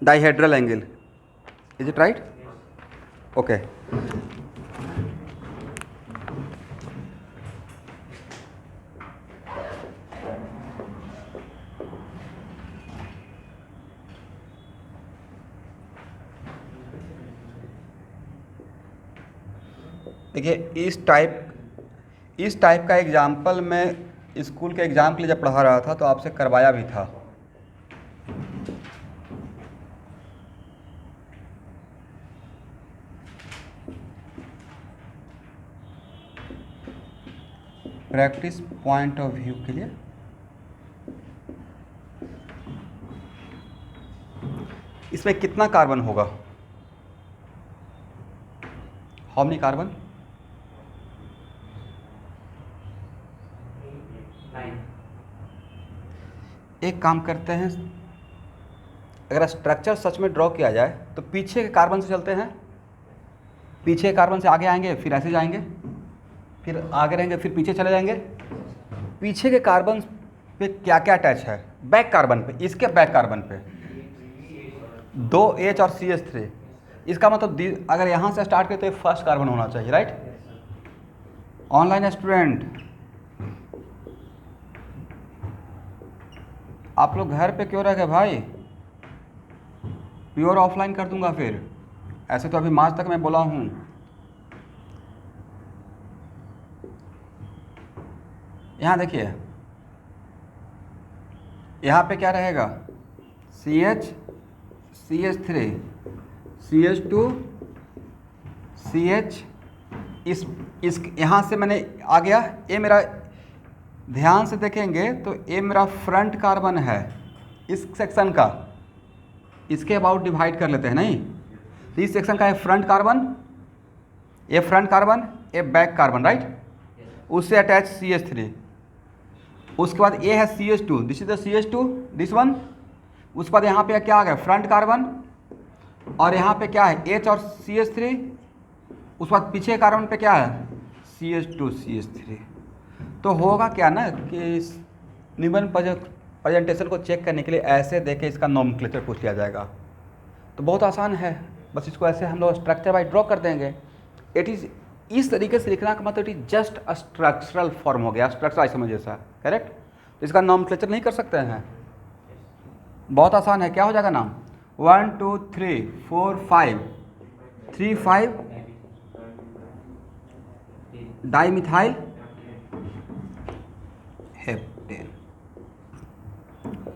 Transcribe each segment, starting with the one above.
Dihedral angle, is it right? Okay, देखिए इस type का एग्जाम्पल मैं स्कूल के एग्ज़ाम के लिए जब पढ़ा रहा था तो आपसे करवाया भी था। प्रैक्टिस पॉइंट ऑफ व्यू के लिए इसमें कितना कार्बन होगा? How many carbon? 9। एक काम करते हैं, अगर स्ट्रक्चर सच में ड्रॉ किया जाए तो पीछे के कार्बन से चलते हैं, पीछे के कार्बन से आगे आएंगे, फिर ऐसे जाएंगे, फिर आगे रहेंगे, फिर पीछे चले जाएंगे। पीछे के कार्बन पे क्या क्या अटैच है? बैक कार्बन पे, इसके बैक कार्बन पे 2 H और CH3। इसका मतलब अगर यहाँ से स्टार्ट करें तो ये फर्स्ट कार्बन होना चाहिए, राइट? ऑनलाइन स्टूडेंट, आप लोग घर पे क्यों रह गए भाई? प्योर ऑफलाइन कर दूंगा फिर, ऐसे तो अभी मार्च तक मैं बोला हूँ। यहाँ देखिए, यहाँ पे क्या रहेगा? CH, CH3, CH2, CH। इस यहाँ से मैंने आ गया, ये मेरा, ध्यान से देखेंगे तो ये मेरा फ्रंट कार्बन है इस सेक्शन का, इसके अबाउट डिवाइड कर लेते हैं नहीं? तो इस सेक्शन का है फ्रंट कार्बन, ये फ्रंट कार्बन, ये बैक कार्बन, राइट? उससे अटैच CH3। उसके बाद ये है CH2, this is the CH2, this one. उसके बाद यहाँ पे क्या आ गया? फ्रंट कार्बन, और यहाँ पे क्या है? H और CH3। उसके बाद पीछे कार्बन पे क्या है? CH2, CH3। तो होगा क्या ना कि निबंध प्रेजेंटेशन को चेक करने के लिए ऐसे देके इसका नोमेनक्लेचर पूछ लिया जाएगा। तो बहुत आसान है, बस इसको ऐसे हम लोग स्ट्रक्चर वाइज ड्रॉ कर देंगे। इट इज़ इस तरीके से लिखना का मतलब it is just a structural form हो गया, स्ट्रक्चर समझ जैसा, करेक्ट? तो इसका नोमेनक्लेचर नहीं कर सकते हैं, बहुत आसान है। क्या हो जाएगा नाम? 1 2 3 4 5 3 5 डाइमिथाइल हेप्टेन।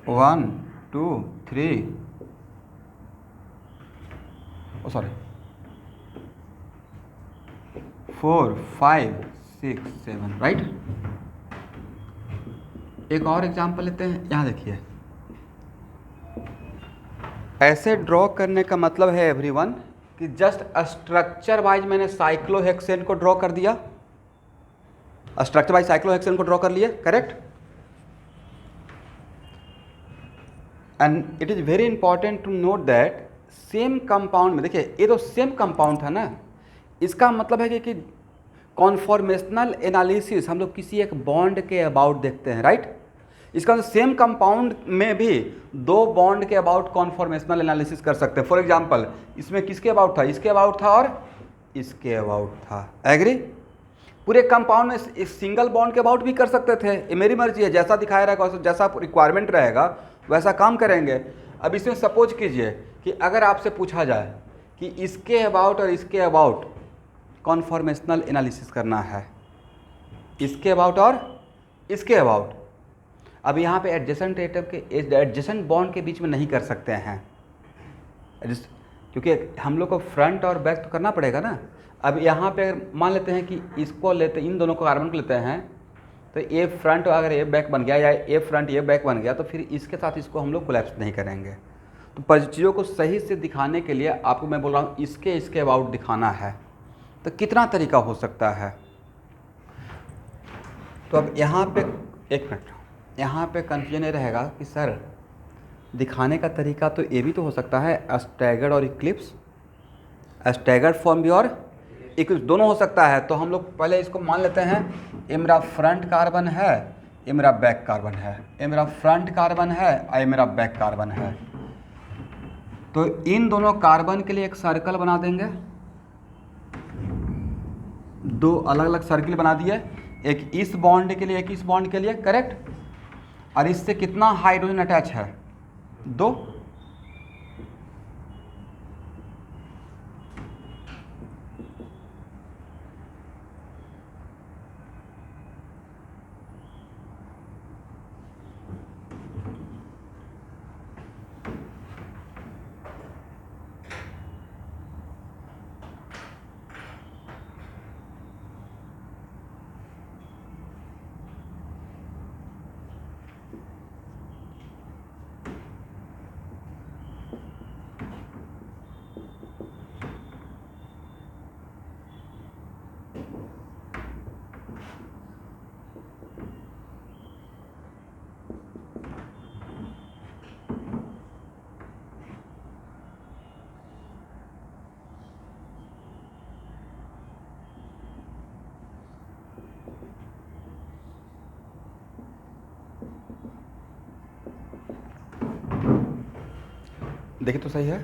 1 2 3 sorry 4 5 6 7, right? एक और एग्जांपल लेते हैं। यहाँ देखिए, ऐसे ड्रॉ करने का मतलब है एवरीवन कि जस्ट स्ट्रक्चर वाइज मैंने साइक्लोहेक्सेन को ड्रॉ कर दिया, स्ट्रक्चर वाइज साइक्लोहेक्सेन को ड्रॉ कर लिए, correct? And it is very important to note that same compound में, देखिए ये तो सेम कंपाउंड था ना, इसका मतलब है कि कॉन्फॉर्मेशनल एनालिसिस हम लोग किसी एक बॉन्ड के अबाउट देखते हैं, राइट? इसका सेम कंपाउंड में भी 2 बॉन्ड के अबाउट कॉन्फॉर्मेशनल एनालिसिस कर सकते हैं। फॉर एग्जांपल, इसमें किसके अबाउट था? इसके अबाउट था और इसके अबाउट था, एग्री? पूरे कंपाउंड में एक सिंगल बॉन्ड के अबाउट भी कर सकते थे, ये मेरी मर्जी है, जैसा दिखाया रहेगा, जैसा रिक्वायरमेंट रहेगा वैसा काम करेंगे। अब इसमें सपोज कीजिए कि अगर आपसे पूछा जाए कि इसके अबाउट और इसके अबाउट कॉन्फॉर्मेशनल एनालिसिस करना है, इसके अबाउट और इसके अबाउट, अब यहाँ पे एडजेसेंट एटम के एडजेसेंट बॉन्ड के बीच में नहीं कर सकते हैं, क्योंकि हम लोग को फ्रंट और बैक तो करना पड़ेगा ना। अब यहाँ पे मान लेते हैं कि इसको लेते, इन दोनों को कार्बन को लेते हैं, तो ए फ्रंट अगर ए बैक बन गया या ए फ्रंट ए बैक बन गया तो फिर इसके साथ इसको हम लोग कोलैप्स नहीं करेंगे। तो चीज़ों को सही से दिखाने के लिए आपको मैं बोल रहा हूँ इसके अबाउट दिखाना है, तो कितना तरीका हो सकता है? तो अब यहाँ पे एक मिनट, यहाँ पे कन्फ्यूजन ये रहेगा कि सर दिखाने का तरीका तो ये भी तो हो सकता है स्टैगर्ड और इक्लिप्स, स्टैगर्ड फॉर्म भी और इक्लिप्स दोनों हो सकता है। तो हम लोग पहले इसको मान लेते हैं, ये मेरा फ्रंट कार्बन है, ये मेरा बैक कार्बन है, ये मेरा फ्रंट कार्बन है और ये मेरा बैक कार्बन है। तो इन दोनों कार्बन के लिए एक सर्कल बना देंगे, दो अलग अलग सर्किल बना दिए, एक इस बॉन्ड के लिए एक इस बॉन्ड के लिए, करेक्ट। और इससे कितना हाइड्रोजन अटैच है? 2। देखिए तो सही है।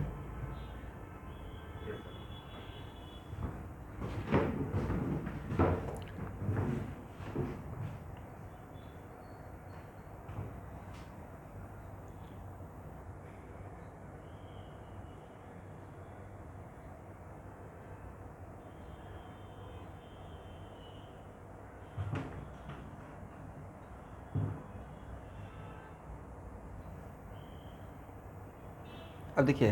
अब देखिए,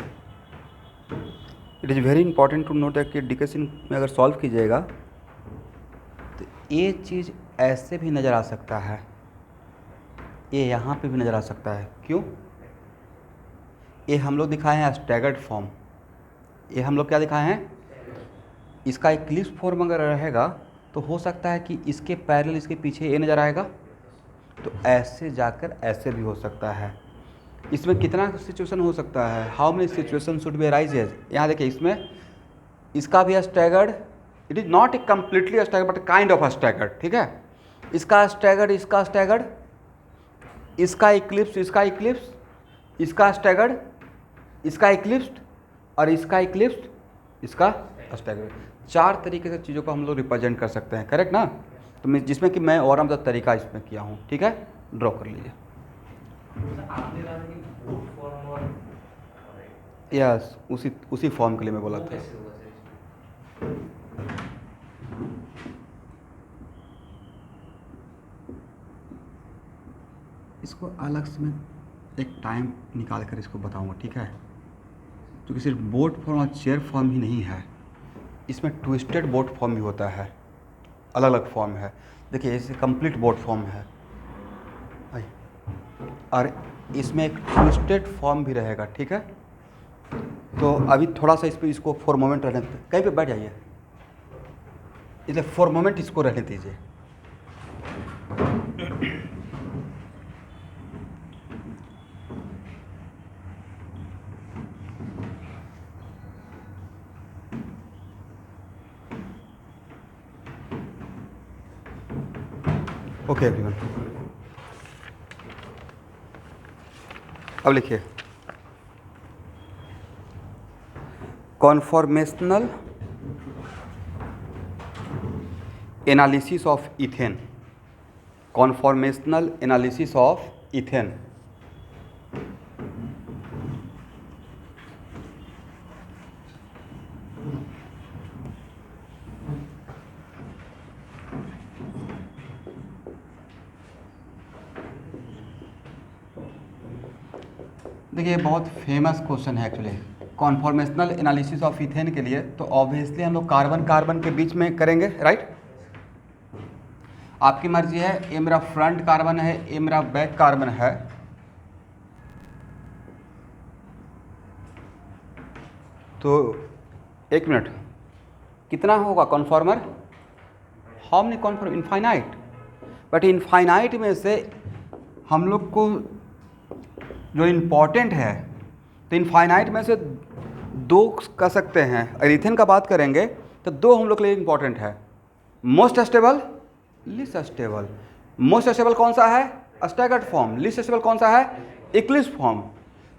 it is very important to note that कि डिकेशन में अगर सॉल्व कीजिएगा तो ये चीज़ ऐसे भी नज़र आ सकता है, ये यहाँ पे भी नज़र आ सकता है। क्यों? ये हम लोग दिखाए हैं स्टैगर्ड फॉर्म, ये हम लोग क्या दिखाए हैं? इसका इक्लिप्स फॉर्म अगर रहेगा तो हो सकता है कि इसके पैरेलल इसके पीछे ये नज़र आएगा, तो ऐसे जाकर ऐसे भी हो सकता है। इसमें कितना सिचुएशन हो सकता है? How many situation should be arises? यहाँ देखिए, इसमें इसका भी staggered, it is not a completely staggered but kind of staggered, ठीक है। इसका स्टैगर्ड, इसका स्टैगर्ड, इसका इक्लिप्स, इसका इक्लिप्स, इसका स्टैगर्ड, इसका इक्लिप्स्ड और इसका इक्लिप्स्ड, इसका स्टैगर्ड। 4 तरीके से चीज़ों को हम लोग रिप्रेजेंट कर सकते हैं, करेक्ट ना। तो मैं जिसमें कि मैं और तरीका इसमें किया हूँ, ठीक है, ड्रॉ कर लीजिए। यस, उसी फॉर्म के लिए मैं बोला था। इसको अलग से मैं एक टाइम निकाल कर इसको बताऊंगा, ठीक है। क्योंकि सिर्फ बोट फॉर्म और चेयर फॉर्म ही नहीं है, इसमें ट्विस्टेड बोट फॉर्म भी होता है, अलग अलग फॉर्म है। देखिए, इसे कंप्लीट बोट फॉर्म है और इसमें एक ट्विस्टेड फॉर्म भी रहेगा, ठीक है। तो अभी थोड़ा सा इस पर इसको फॉर मोमेंट रहने, कहीं पे बैठ जाइए, इसलिए फॉर मोमेंट इसको रहने दीजिए। ओके एवरीवन, अब लिखिए conformational analysis of ethane, conformational analysis of ethane. देखिए, बहुत फेमस क्वेश्चन है actually conformational analysis of ethane के लिए। तो ऑब्वियसली हम लोग कार्बन कार्बन के बीच में करेंगे, राइट। आपकी मर्जी है, ये मेरा फ्रंट कार्बन है, ये मेरा बैक कार्बन है। तो एक मिनट, कितना होगा conformer? How many conformer? Infinite. But infinite में से हम लोग को जो इम्पॉर्टेंट है, तो इनफाइनाइट में से 2 कर सकते हैं। अगर इथेन का बात करेंगे तो 2 हम लोग के लिए इम्पॉर्टेंट है, most stable, least stable. Most stable कौन सा है? Staggered form. लीस्ट स्टेबल कौन सा है? Eclipse form.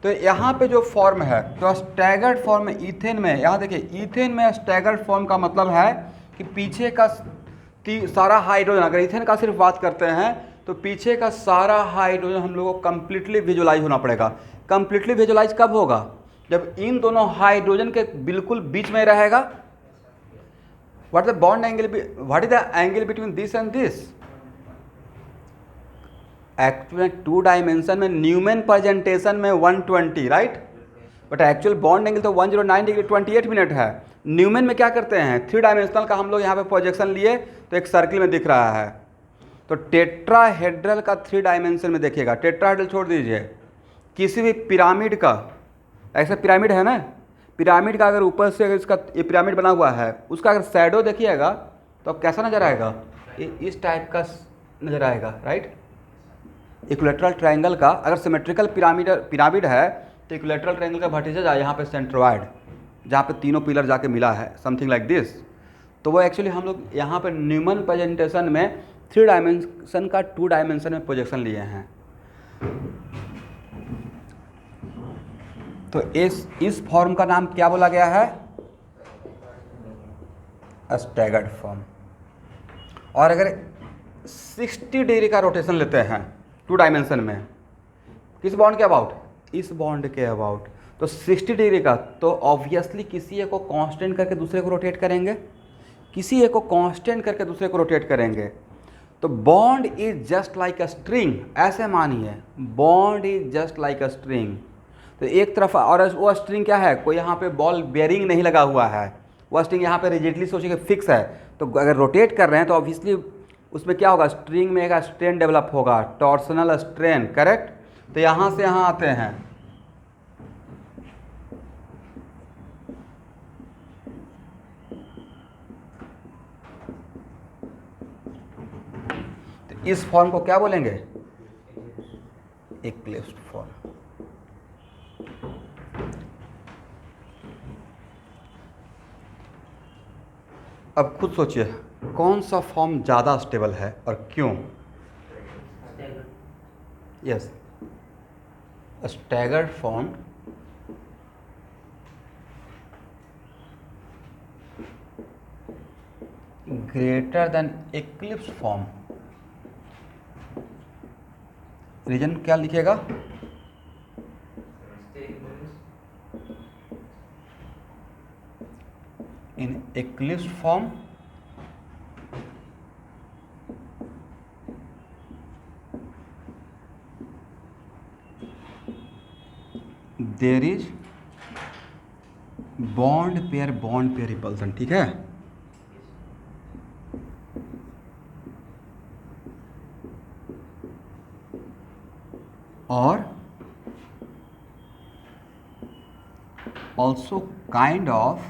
तो यहाँ पे जो फॉर्म है तो स्टैगर्ड फॉर्म में ईथेन में, यहाँ देखिए ईथेन में स्टैगर्ड फॉर्म का मतलब है कि पीछे का सारा हाइड्रोजन, अगर ईथेन का सिर्फ बात करते हैं तो पीछे का सारा हाइड्रोजन हम लोगों को कंप्लीटली विजुलाइज होना पड़ेगा। कंप्लीटली विजुलाइज कब होगा? जब इन दोनों हाइड्रोजन के बिल्कुल बीच में रहेगा। What the bond angle, what is the angle between this and this? Actually 2 dimension में न्यूमैन प्रेजेंटेशन में 120, right, but actual bond angle तो 109 डिग्री 28 मिनट है। न्यूमैन में क्या करते हैं, 3 डायमेंशनल का हम लोग यहाँ पे प्रोजेक्शन लिए तो एक सर्किल में दिख रहा है। तो टेट्राहेड्रल का 3 डायमेंशन में देखिएगा, टेट्राहेड्रल छोड़ दीजिए, किसी भी पिरामिड का, ऐसा पिरामिड है ना, पिरामिड का अगर ऊपर से अगर इसका ये पिरामिड बना हुआ है उसका अगर शैडो देखिएगा तो अब कैसा नज़र आएगा, ये इस टाइप का नज़र आएगा, राइट। इक्विलैटरल ट्रायंगल का अगर सिमेट्रिकल पिरामिड है तो इक्विलैटरल ट्रायंगल का वर्टिसेस यहाँ पे सेंट्रोइड, जहाँ पे तीनों पिलर जाके मिला है, समथिंग लाइक दिस। तो वो एक्चुअली हम लोग यहाँ पे न्यूमैन प्रेजेंटेशन में 3 डायमेंशन का 2 डायमेंशन में प्रोजेक्शन लिए हैं। तो इस फॉर्म का नाम क्या बोला गया है? Staggered form. और अगर 60 डिग्री का रोटेशन लेते हैं 2 डायमेंशन में, किस बॉन्ड के अबाउट? इस बॉन्ड के अबाउट, तो 60 डिग्री का, तो ऑब्वियसली किसी एक को कांस्टेंट करके दूसरे को रोटेट करेंगे, किसी एक को कांस्टेंट करके दूसरे को रोटेट करेंगे। तो bond is just like a string, ऐसे मानिए bond is just like a string. तो एक तरफ, और वो स्ट्रिंग क्या है, कोई यहाँ पे बॉल बेयरिंग नहीं लगा हुआ है, वो स्ट्रिंग यहाँ पे रिजिडली सोचिए फिक्स है। तो अगर रोटेट कर रहे हैं तो ऑब्वियसली उसमें क्या होगा, स्ट्रिंग में एक स्ट्रेन डेवलप होगा, टॉर्सनल स्ट्रेन, करेक्ट। तो यहाँ से यहाँ आते हैं, तो इस फॉर्म को क्या बोलेंगे? Eclipsed form. अब खुद सोचिए कौन सा फॉर्म ज़्यादा स्टेबल है और क्यों? Yes, staggered form greater than eclipse form. Reason क्या लिखिएगा? In eclipse form there is bond pair repulsion, ठीक है। और ऑल्सो काइंड ऑफ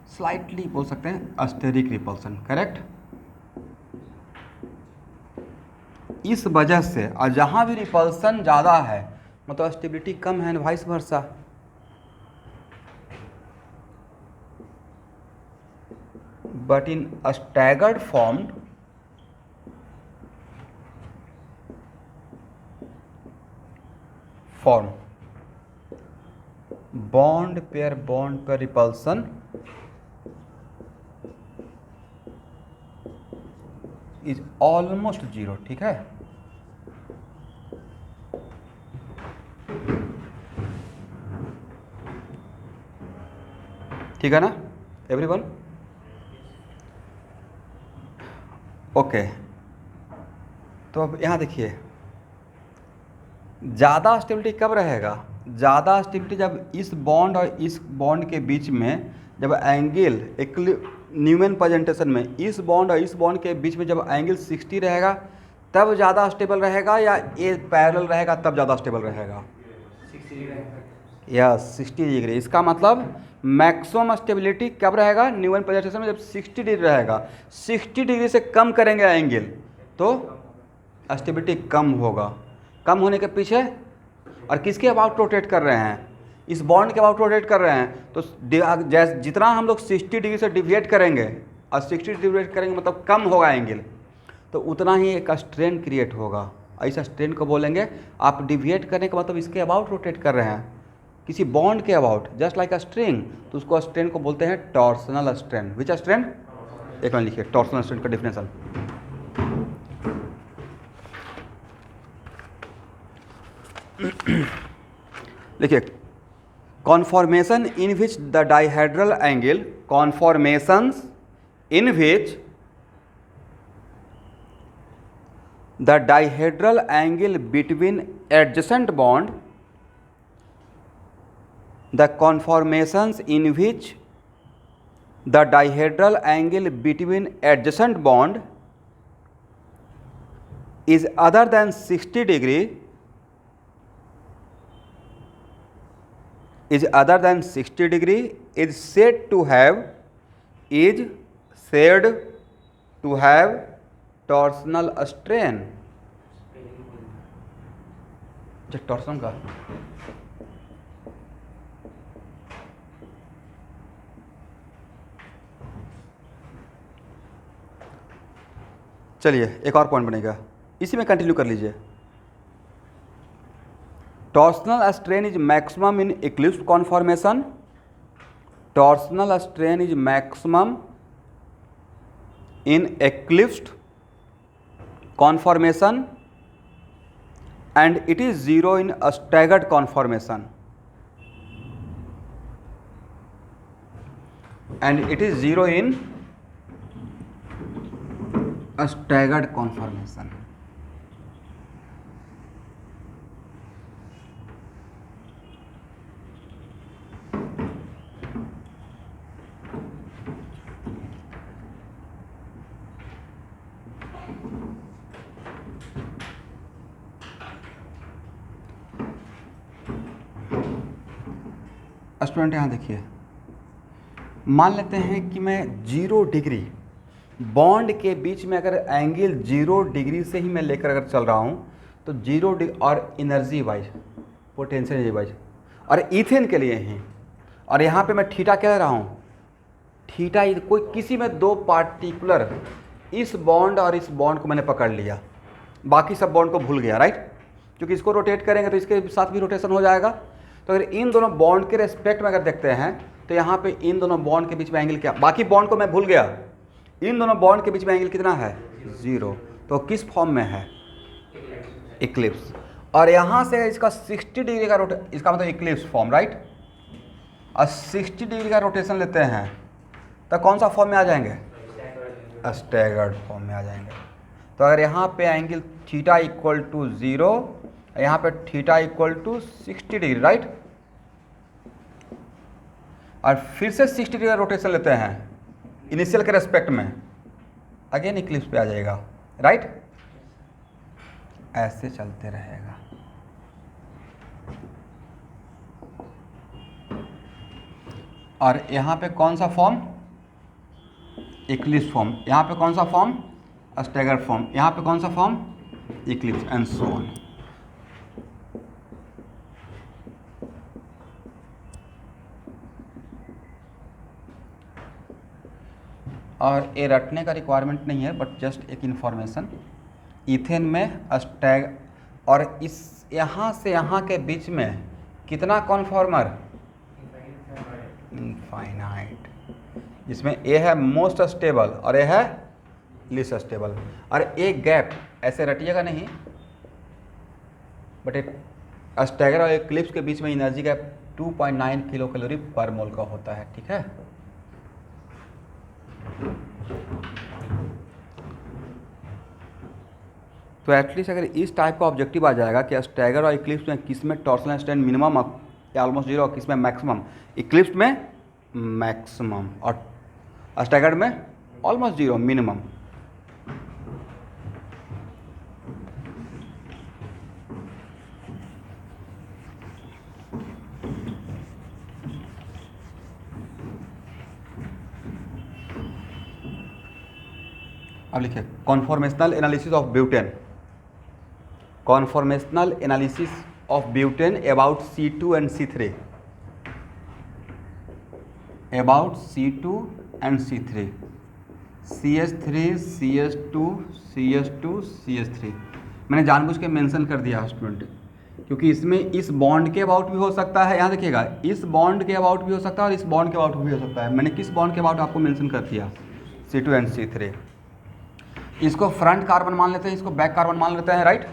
स्लाइटली बोल सकते हैं अस्टेरिक रिपल्सन, करेक्ट। इस वजह से और जहाँ भी रिपल्सन ज़्यादा है मतलब स्टेबिलिटी कम है, vice versa. But in staggered form bond pair repulsion is almost 0, ठीक है। ठीक है ना एवरीवन? ओके, तो अब यहाँ देखिए ज़्यादा स्टेबिलिटी कब रहेगा? ज़्यादा स्टेबिलिटी जब इस बॉन्ड और इस बॉन्ड के बीच में जब एंगल न्यूमैन प्रेजेंटेशन में इस बॉन्ड और इस बॉन्ड के बीच में जब एंगल 60 रहेगा तब ज़्यादा स्टेबल रहेगा, या ये पैरेलल रहेगा तब ज़्यादा स्टेबल रहेगा? 60 डिग्री। इसका मतलब मैक्सिमम स्टेबिलिटी कब रहेगा? न्यूमैन प्रेजेंटेशन में जब 60 डिग्री रहेगा। 60 डिग्री से कम करेंगे एंगल तो स्टेबिलिटी कम होगा। कम होने के पीछे, और किसके अबाउट रोटेट कर रहे हैं? इस बॉन्ड के अबाउट रोटेट कर रहे हैं। तो जितना हम लोग 60 डिग्री से डिविएट करेंगे और 60 डिविएट करेंगे मतलब कम होगा एंगल, तो उतना ही एक स्ट्रेन क्रिएट होगा। इस स्ट्रेन को बोलेंगे, आप डिविएट करने का मतलब इसके अबाउट रोटेट कर रहे हैं, किसी बॉन्ड के about, just like a string, तो उसको स्ट्रेन को बोलते हैं टॉर्सनल स्ट्रेन। विच स्ट्रेन? एक बार लिखिए टॉर्सनल स्ट्रेन का डिफिनेशन। लिखिए, conformation in which the dihedral angle, conformations in which the dihedral angle between adjacent bond, the conformations in which the dihedral angle between adjacent bond is other than 60 degree is said to have torsional strain। Torsion का चलिए एक और point बनेगा, इसी में continue कर लीजिए। Torsional strain is maximum in eclipse conformation, torsional strain is maximum in eclipsed conformation and it is zero in staggered conformation, and it is zero in a staggered conformation। Student यहाँ देखिए, मान लेते हैं कि मैं 0 degree bond के बीच में अगर एंगल 0 डिग्री से ही मैं लेकर अगर चल रहा हूँ तो 0 डिग्री और energy wise, potential energy wise, और इथेन के लिए ही, और यहाँ पे मैं थीटा क्या ले रहा हूँ, थीटा कोई किसी में दो पार्टिकुलर, इस बॉन्ड और इस बॉन्ड को मैंने पकड़ लिया, बाकी सब बॉन्ड को भूल गया, राइट, क्योंकि इसको रोटेट करेंगे तो इसके साथ भी रोटेशन हो जाएगा। तो अगर इन दोनों बॉन्ड के रेस्पेक्ट में अगर देखते हैं तो यहाँ पे इन दोनों बॉन्ड के बीच में एंगल क्या, बाकी बॉन्ड को मैं भूल गया, इन दोनों बॉन्ड के बीच में एंगल कितना है, 0। तो किस फॉर्म में है, इक्लिप्स। और यहाँ से इसका 60 डिग्री का इसका मतलब इक्लिप्स फॉर्म, राइट, और 60 डिग्री का रोटेशन लेते हैं तो कौन सा फॉर्म में आ जाएंगे, स्टैगर्ड फॉर्म में आ जाएंगे। तो अगर यहाँ पे एंगल थीटा इक्वल टू 0, यहाँ पे theta equal to 60 degree, right, और फिर से 60 डिग्री का रोटेशन लेते हैं इनिशियल के रेस्पेक्ट में, अगेन इक्लिप्स पे आ जाएगा, राइट, ऐसे चलते रहेगा। और यहाँ पे कौन सा फॉर्म, इक्लिप्स फॉर्म, यहाँ पे कौन सा फॉर्म, स्टैगर्ड फॉर्म, यहाँ पे कौन सा form, Eclipse, and so on. और ये रटने का रिक्वायरमेंट नहीं है, बट जस्ट एक इन्फॉर्मेशन, इथेन में स्टैग, और इस यहाँ से यहाँ के बीच में कितना कॉन्फॉर्मर, इनफाइनाइट, जिसमें ए है मोस्ट स्टेबल और ए है लीस्ट स्टेबल। और एक गैप ऐसे रटिएगा नहीं, बट एक स्टैगर और इक्लिप्स के बीच में एनर्जी गैप 2.9 किलो कैलोरी पर मोल का होता है, ठीक है। तो एटलीस्ट अगर इस टाइप का ऑब्जेक्टिव आ जाएगा कि स्टैगर और इक्लिप्स में किस में टॉर्सनल स्ट्रेन मिनिमम या ऑलमोस्ट 0 और किस में मैक्सिमम, इक्लिप्स में मैक्सिमम और स्टैगर्ड में ऑलमोस्ट 0 मिनिमम। अब लिखिए conformational analysis of butane, conformational analysis of butane about C2 and C3, about C2 and C3, CH3 CH2 CH2 CH3। मैंने जानबूझ के मेंशन कर दिया स्टूडेंट, क्योंकि इसमें इस बॉन्ड के अबाउट भी हो सकता है, यहाँ देखिएगा इस बॉन्ड के अबाउट भी हो सकता है और इस बॉन्ड के अबाउट भी हो सकता है। मैंने किस बॉन्ड के अबाउट आपको मेंशन कर दिया, C2 एंड C3। इसको फ्रंट कार्बन मान लेते हैं, इसको बैक कार्बन मान लेते हैं, right.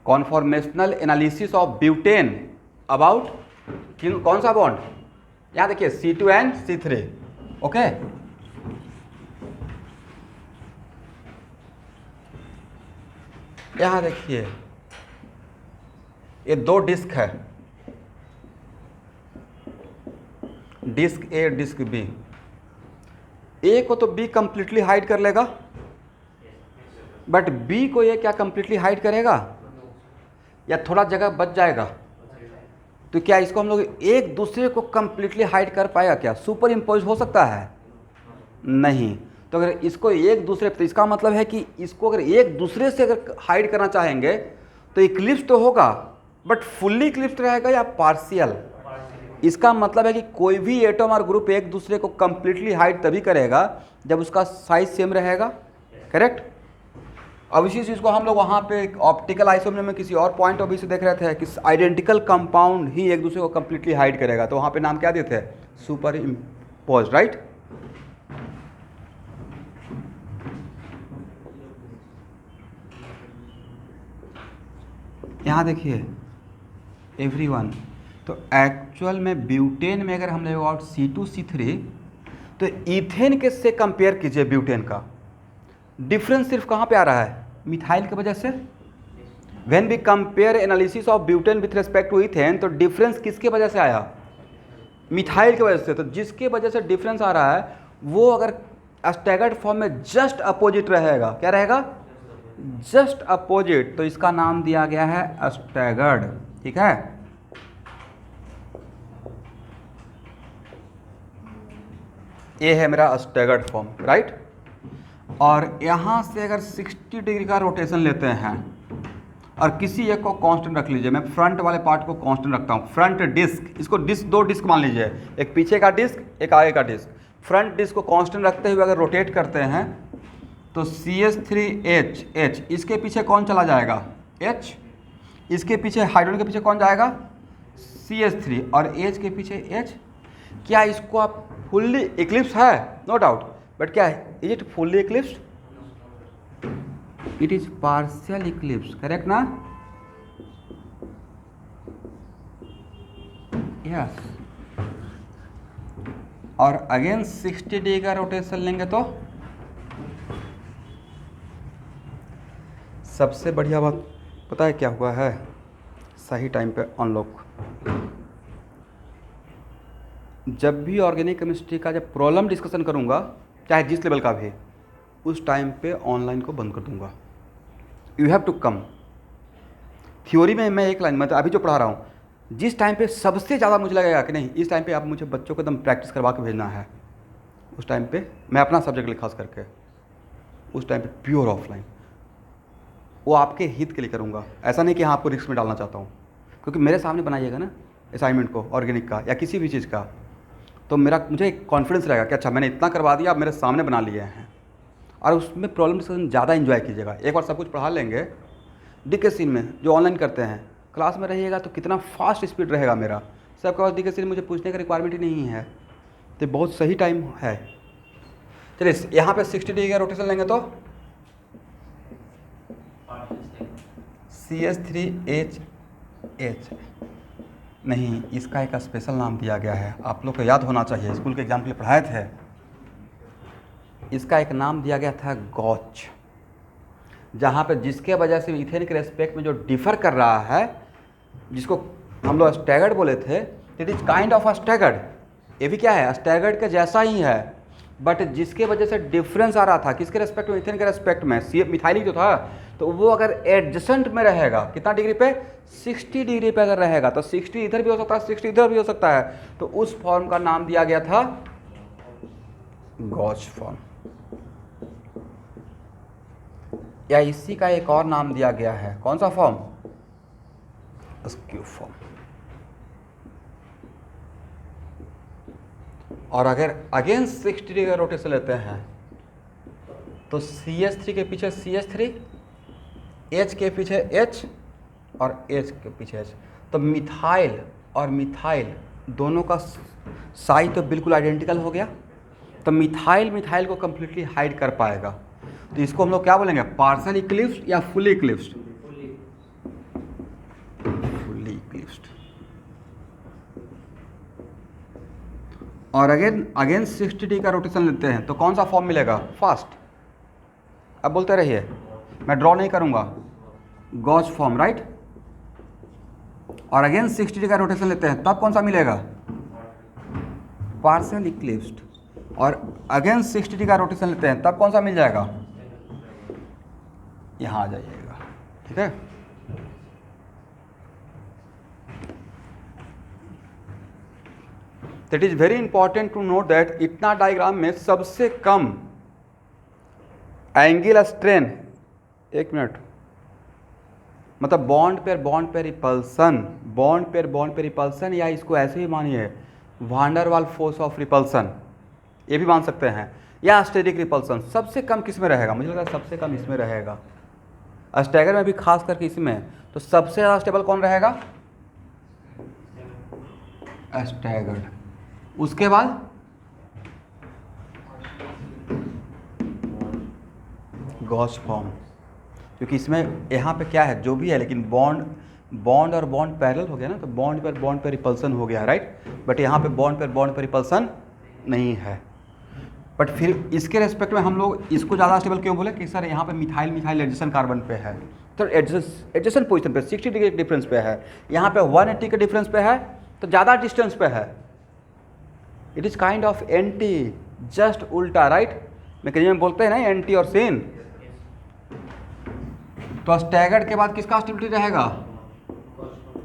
Conformational analysis of butane about कौन सा बॉन्ड, यहाँ देखिए C2 एंड C3, ओके। यहाँ देखिए ये दो डिस्क है, डिस्क ए डिस्क बी। ए को तो बी कंप्लीटली हाइड कर लेगा, बट बी को ये क्या कंप्लीटली हाइड करेगा, या थोड़ा जगह बच जाएगा। तो क्या इसको हम लोग एक दूसरे को कंप्लीटली हाइड कर पाएगा, क्या सुपर इम्पोज हो सकता है, नहीं। तो अगर इसको एक दूसरे, तो इसका मतलब है कि इसको अगर एक दूसरे से अगर हाइड करना चाहेंगे तो इक्लिप्स तो होगा, बट फुल्ली इक्लिप्स रहेगा या पार्शियल। इसका मतलब है कि कोई भी एटम और ग्रुप एक दूसरे को कंप्लीटली हाइड तभी करेगा जब उसका साइज सेम रहेगा, करेक्ट। अब इसी चीज़ को हम लोग वहाँ पे ऑप्टिकल आइसोमर में किसी और पॉइंट ऑफ व्यू से देख रहे थे कि आइडेंटिकल कंपाउंड ही एक दूसरे को कंप्लीटली हाइड करेगा, तो वहाँ पे नाम क्या देते हैं, सुपर इम्पोज, राइट। यहाँ देखिए एवरीवन, तो एक्चुअल में ब्यूटेन में अगर हम ले आउट C2 C3, तो इथेन के से कंपेयर कीजिए, ब्यूटेन का डिफरेंस सिर्फ कहाँ पे आ रहा है, मिथाइल की वजह से। When we compare analysis of butane with respect to ethane, तो डिफरेंस किसके वजह से आया, मिथाइल की वजह से। तो जिसके वजह से डिफरेंस आ रहा है वो अगर स्टैगर्ड फॉर्म में जस्ट अपोजिट रहेगा, क्या रहेगा, जस्ट अपोजिट, तो इसका नाम दिया गया है स्टैगर्ड, ठीक है। ये है मेरा स्टैगर्ड फॉर्म, राइट। और यहाँ से अगर 60 डिग्री का रोटेशन लेते हैं और किसी एक को कांस्टेंट रख लीजिए, मैं फ्रंट वाले पार्ट को कांस्टेंट रखता हूँ, फ्रंट डिस्क, इसको डिस्क, दो डिस्क मान लीजिए, एक पीछे का डिस्क, एक आगे का डिस्क। फ्रंट डिस्क को कांस्टेंट रखते हुए अगर रोटेट करते हैं तो CH3H, इसके पीछे कौन चला जाएगा, H, इसके पीछे हाइड्रोजन के पीछे कौन जाएगा, CH3, और H के पीछे H। क्या इसको आप फुल्ली इक्लिप्स है, नो डाउट, बट क्या है, is it fully Eclipse, it is partial Eclipse, correct ना, यस। और अगेन 60 डिग्री का रोटेशन लेंगे तो सबसे बढ़िया बात पता है क्या हुआ है, सही टाइम पे अनलॉक। जब भी ऑर्गेनिक केमिस्ट्री का जब प्रॉब्लम डिस्कशन करूंगा, चाहे जिस लेवल का भी, उस टाइम पे ऑनलाइन को बंद कर दूंगा। You have to come. Theory में मैं एक लाइन, मतलब अभी जो पढ़ा रहा हूँ, जिस टाइम पे सबसे ज़्यादा मुझे लगेगा कि नहीं इस टाइम पे आप मुझे बच्चों को एकदम प्रैक्टिस करवा के भेजना है, उस टाइम पे मैं अपना सब्जेक्ट लिखा करके, उस टाइम पे प्योर ऑफलाइन, वो आपके हित के लिए करूँगा। ऐसा नहीं कि हाँ आपको रिस्क में डालना चाहता हूँ, क्योंकि मेरे सामने बनाइएगा ना असाइनमेंट को, ऑर्गेनिक का या किसी भी चीज़ का, तो मुझे एक कॉन्फिडेंस रहेगा कि अच्छा मैंने इतना करवा दिया, आप मेरे सामने बना लिए हैं। और उसमें प्रॉब्लम डिस्कशन ज़्यादा इन्जॉय कीजिएगा। एक बार सब कुछ पढ़ा लेंगे, DKC में जो ऑनलाइन करते हैं, क्लास में रहिएगा तो कितना फास्ट स्पीड रहेगा मेरा। सबके पास DKC में मुझे पूछने का रिक्वायरमेंट ही नहीं है, तो बहुत सही टाइम है। चलिए यहाँ पे 60 डिग्री का रोटेशन लेंगे तो CH3H, नहीं, इसका एक स्पेशल नाम दिया गया है, आप लोग को याद होना चाहिए, स्कूल के एग्जाम के लिए पढ़ाए थे। इसका एक नाम दिया गया था गॉच, जहाँ पे जिसके वजह से इथेन के रेस्पेक्ट में जो डिफर कर रहा है, जिसको हम लोग स्टैगर्ड बोले थे, it is kind of a staggered. ये भी क्या है, स्टैगर्ड के जैसा ही है, बट जिसके वजह से डिफरेंस आ रहा था किसके रेस्पेक्ट में, इथेन के रेस्पेक्ट में, मिथाइल जो था, तो वो अगर एडजेसेंट में रहेगा कितना डिग्री पे, 60 डिग्री पे अगर रहेगा, तो 60 इधर भी हो सकता है, 60 इधर भी हो सकता है, तो उस फॉर्म का नाम दिया गया था गॉच फॉर्म। या इसी का एक और नाम दिया गया है, कौन सा फॉर्म, स्क्यू फॉर्म। और अगर अगेन 60 डिग्री का रोटेशन लेते हैं तो CH3 के पीछे CH3, H के पीछे H और H के पीछे H, तो मिथाइल और मिथाइल दोनों का साइज तो बिल्कुल आइडेंटिकल हो गया, तो मिथाइल मिथाइल को कम्प्लीटली हाइड कर पाएगा। तो इसको हम लोग क्या बोलेंगे, पार्शियल इक्लिप्स्ड या फुली इक्लिप्स्ड? Fully eclipsed. और अगेन 60 डिग्री का रोटेशन लेते हैं तो कौन सा फॉर्म मिलेगा, फास्ट। अब बोलते रहिए, मैं ड्रॉ नहीं करूंगा, गॉस फॉर्म, राइट। और अगेन 60 डिग्री का रोटेशन लेते हैं तब कौन सा मिलेगा, पार्शियल इक्लिप्स्ड। और अगेन 60 डिग्री का रोटेशन लेते हैं तब कौन सा मिल जाएगा, यहां आ जाइएगा, ठीक है। That is very important to note that इतना डायग्राम में सबसे कम एंगल स्ट्रेन, एक मिनट, मतलब बॉन्ड पे रिपल्सन, बॉन्ड पे रिपल्सन, या इसको ऐसे ही मानिए वांडर वाल फोर्स ऑफ रिपल्सन, ये भी मान सकते हैं, या स्टेरिक रिपल्सन, सबसे कम किस में रहेगा, मुझे लगता है सबसे कम इसमें रहेगा। स्टैगर में भी खास करके इसमें, तो सबसे ज़्यादा स्टेबल कौन रहेगा, स्टैगर्ड। उसके बाद गॉस फॉर्म, क्योंकि इसमें यहाँ पे क्या है, जो भी है, लेकिन बॉन्ड और बॉन्ड पैरेलल हो गया ना, तो बॉन्ड पर रिपल्सन हो गया, राइट। बट यहाँ पे बॉन्ड पर रिपल्सन नहीं है। बट फिर इसके रेस्पेक्ट में हम लोग इसको ज़्यादा स्टेबल क्यों बोले कि सर यहाँ पे मिथाइल एडजेसेंट कार्बन पे है, तो एडजेसेंट पोजीशन पे 60 डिग्री के डिफरेंस पे है, यहाँ पे 180 के डिफरेंस पे है, तो ज़्यादा डिस्टेंस पे है। It is kind of anti, just उल्टा, राइट। मैकेनिज्म में बोलते हैं ना एंटी और सिन। तो स्टैगर्ड के बाद किसका स्टेबिलिटी रहेगा,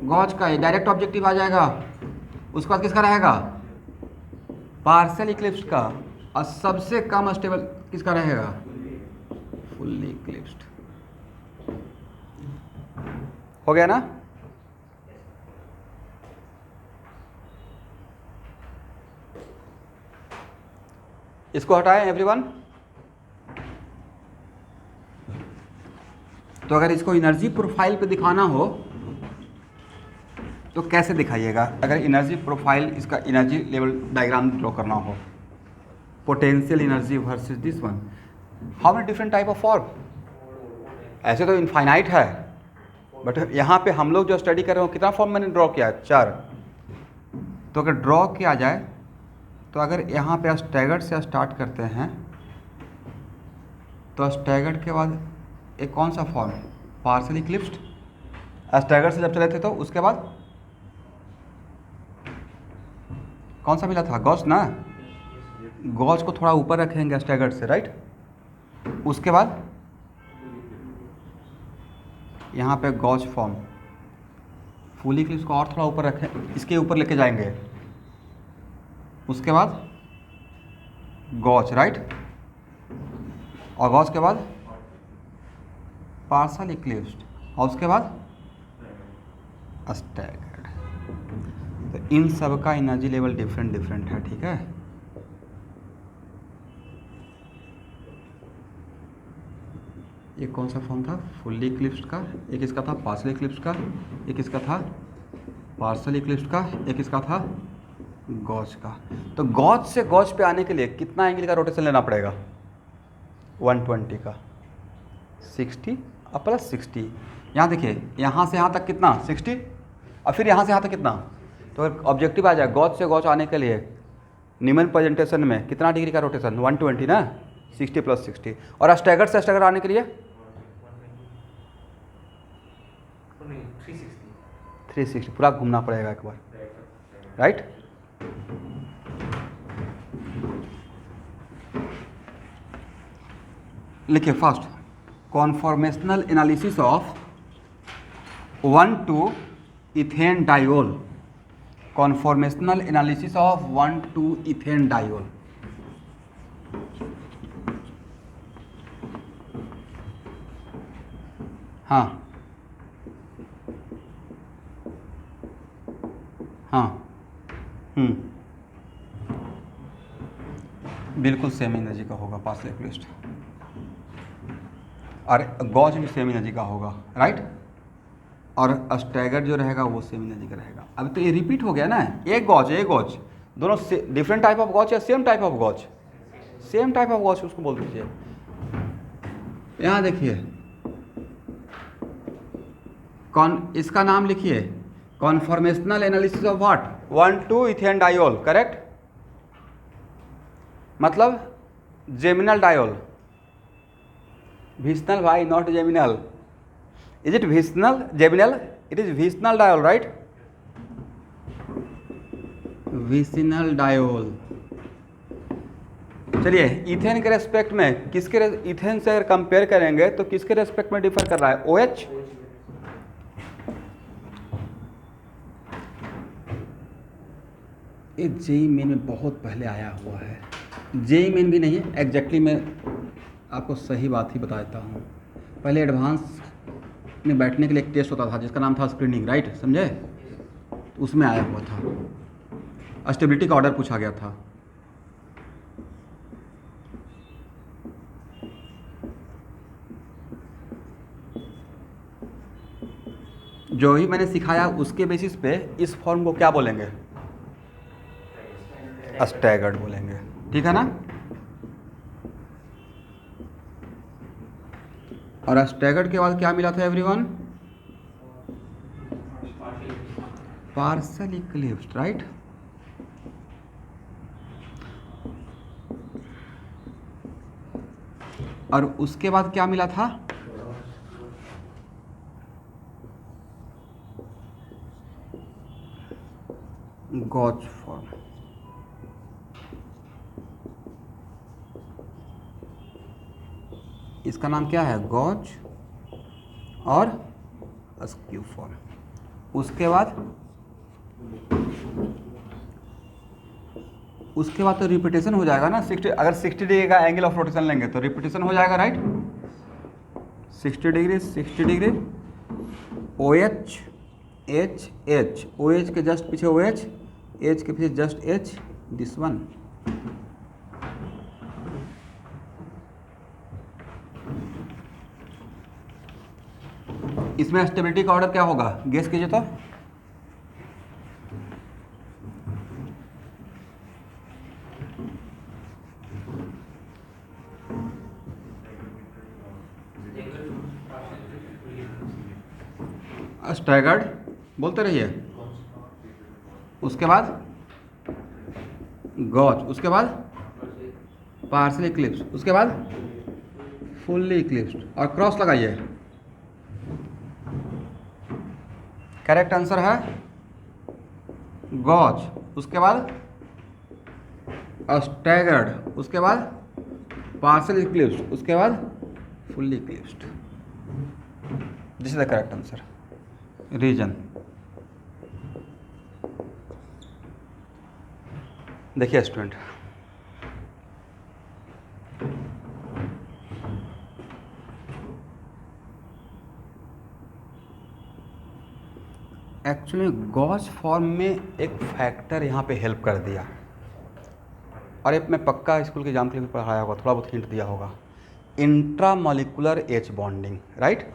गॉस का, डायरेक्ट ऑब्जेक्टिव आ जाएगा। उसके बाद किसका रहेगा, पार्शियल इक्लिप्स्ड का। और सबसे कम स्टेबल किसका रहेगा, फुल्ली इक्लिप्स्ड। हो गया ना। इसको हटाएं एवरीवन। तो अगर इसको एनर्जी प्रोफाइल पे दिखाना हो तो कैसे दिखाइएगा, अगर एनर्जी प्रोफाइल, इसका एनर्जी लेवल डायग्राम ड्रॉ करना हो, potential energy versus this one, how many different type of form, ऐसे तो इनफाइनाइट है, बट यहाँ पे हम लोग जो स्टडी कर रहे हो, कितना फॉर्म मैंने ड्रॉ किया है, 4। तो अगर ड्रॉ किया जाए तो अगर यहाँ पे स्टैगर्ड से स्टार्ट करते हैं तो स्टैगर्ड के बाद एक कौन सा फॉर्म, पार्शियल इक्लिप्स्ड। स्टैगर्ड से जब चले थे तो उसके बाद कौन सा मिला था, गॉस ना, गॉस को थोड़ा ऊपर रखेंगे स्टैगर्ड से, राइट। उसके बाद यहाँ पे गॉस फॉर्म, फुली इक्लिप्स को और थोड़ा ऊपर रखें, इसके ऊपर लेके जाएंगे। उसके बाद गॉस, राइट, और गॉस के बाद पार्शियल इक्लिप्स्ड, और उसके बाद स्टैगर्ड। तो इन सब का एनर्जी लेवल डिफरेंट है, ठीक है। ये कौन सा फॉर्म था, फुल्ली इक्लिप्स्ड का, एक इसका था पार्शियल इक्लिप्स्ड का, एक इसका था पार्शियल इक्लिप्स्ड का, एक इसका था गॉस का। तो गॉस से गॉस पे आने के लिए कितना एंगल का रोटेशन लेना पड़ेगा, 120 का, 60 और प्लस 60। यहाँ देखिए, यहाँ से यहाँ तक कितना, 60, और फिर यहाँ से यहाँ तक कितना। तो ऑब्जेक्टिव आ जाए, गॉस से गॉस आने के लिए निम्न प्रेजेंटेशन में कितना डिग्री का रोटेशन, 120 ना, 60 प्लस 60। और स्टैगर्ड से स्टैगर्ड आने के लिए 360, पूरा घूमना पड़ेगा एक बार, राइट। लिखिए fast, conformational analysis of 1,2 ethane diol, conformational analysis of 1,2 ethane diol. हाँ हाँ, बिल्कुल सेम एनर्जी का होगा पार्शियल इक्विलिस्ट, और गॉज भी सेम एनर्जी का होगा, राइट। और स्टैगर्ड जो रहेगा वो सेम एनर्जी का रहेगा। अभी तो ये रिपीट हो गया ना, एक गॉज दोनों डिफरेंट टाइप ऑफ गॉज या same type of gauche? Same type of gauche उसको बोल दीजिए। यहाँ देखिए, कौन, इसका नाम लिखिए conformational analysis of what, 1,2 ethane diol, correct. मतलब जेमिनल डायोल, विस्नल भाई, not geminal. Is it vicinal geminal? It is vicinal diol, right, vicinal diol. चलिए, इथेन के रेस्पेक्ट में किसके, इथेन से अगर कंपेयर करेंगे तो किसके रेस्पेक्ट में डिफर कर रहा है? OH। ये जेई मेन में बहुत पहले आया हुआ है, जेई मेन भी नहीं है एग्जैक्टली, मैं आपको सही बात ही बता देता हूँ। पहले एडवांस में बैठने के लिए एक टेस्ट होता था जिसका नाम था स्क्रीनिंग, राइट, समझे, उसमें आया हुआ था, स्टेबिलिटी का ऑर्डर पूछा गया था। जो ही मैंने सिखाया उसके बेसिस पे इस फॉर्म को क्या बोलेंगे? स्टैगर्ड बोलेंगे, ठीक है ना। और स्टैगर्ड के बाद क्या मिला था एवरीवन? Partial eclipsed, right. और उसके बाद क्या मिला था? Gauche form. इसका नाम क्या है? गॉज और अस्क्यू फॉर्म। उसके बाद तो रिपीटेशन हो जाएगा ना, 60, अगर 60 डिग्री का एंगल ऑफ रोटेशन लेंगे तो रिपीटेशन हो जाएगा, right. 60 degree OH H H, OH के जस्ट पीछे OH, H के पीछे जस्ट H, दिस वन। इसमें स्टेबिलिटी का ऑर्डर क्या होगा? गेस कीजिए तो। स्टैगर्ड बोलते रहिए, उसके बाद गॉज, उसके बाद पार्शियल इक्लिप्स, उसके बाद फुल्ली इक्लिप्स्ड, और क्रॉस लगाइए। करेक्ट आंसर है गॉज, उसके बाद स्टैगर्ड, उसके बाद पार्शियल इक्लिप्स्ड, उसके बाद fully eclipsed. This is the correct answer. Reason देखिए स्टूडेंट, एक्चुअली गॉज फॉर्म में एक फैक्टर यहाँ पे हेल्प कर दिया, और एक मैं पक्का स्कूल के एग्जाम के लिए भी पढ़ाया होगा, थोड़ा बहुत हिंट दिया होगा। Intramolecular H bonding, right.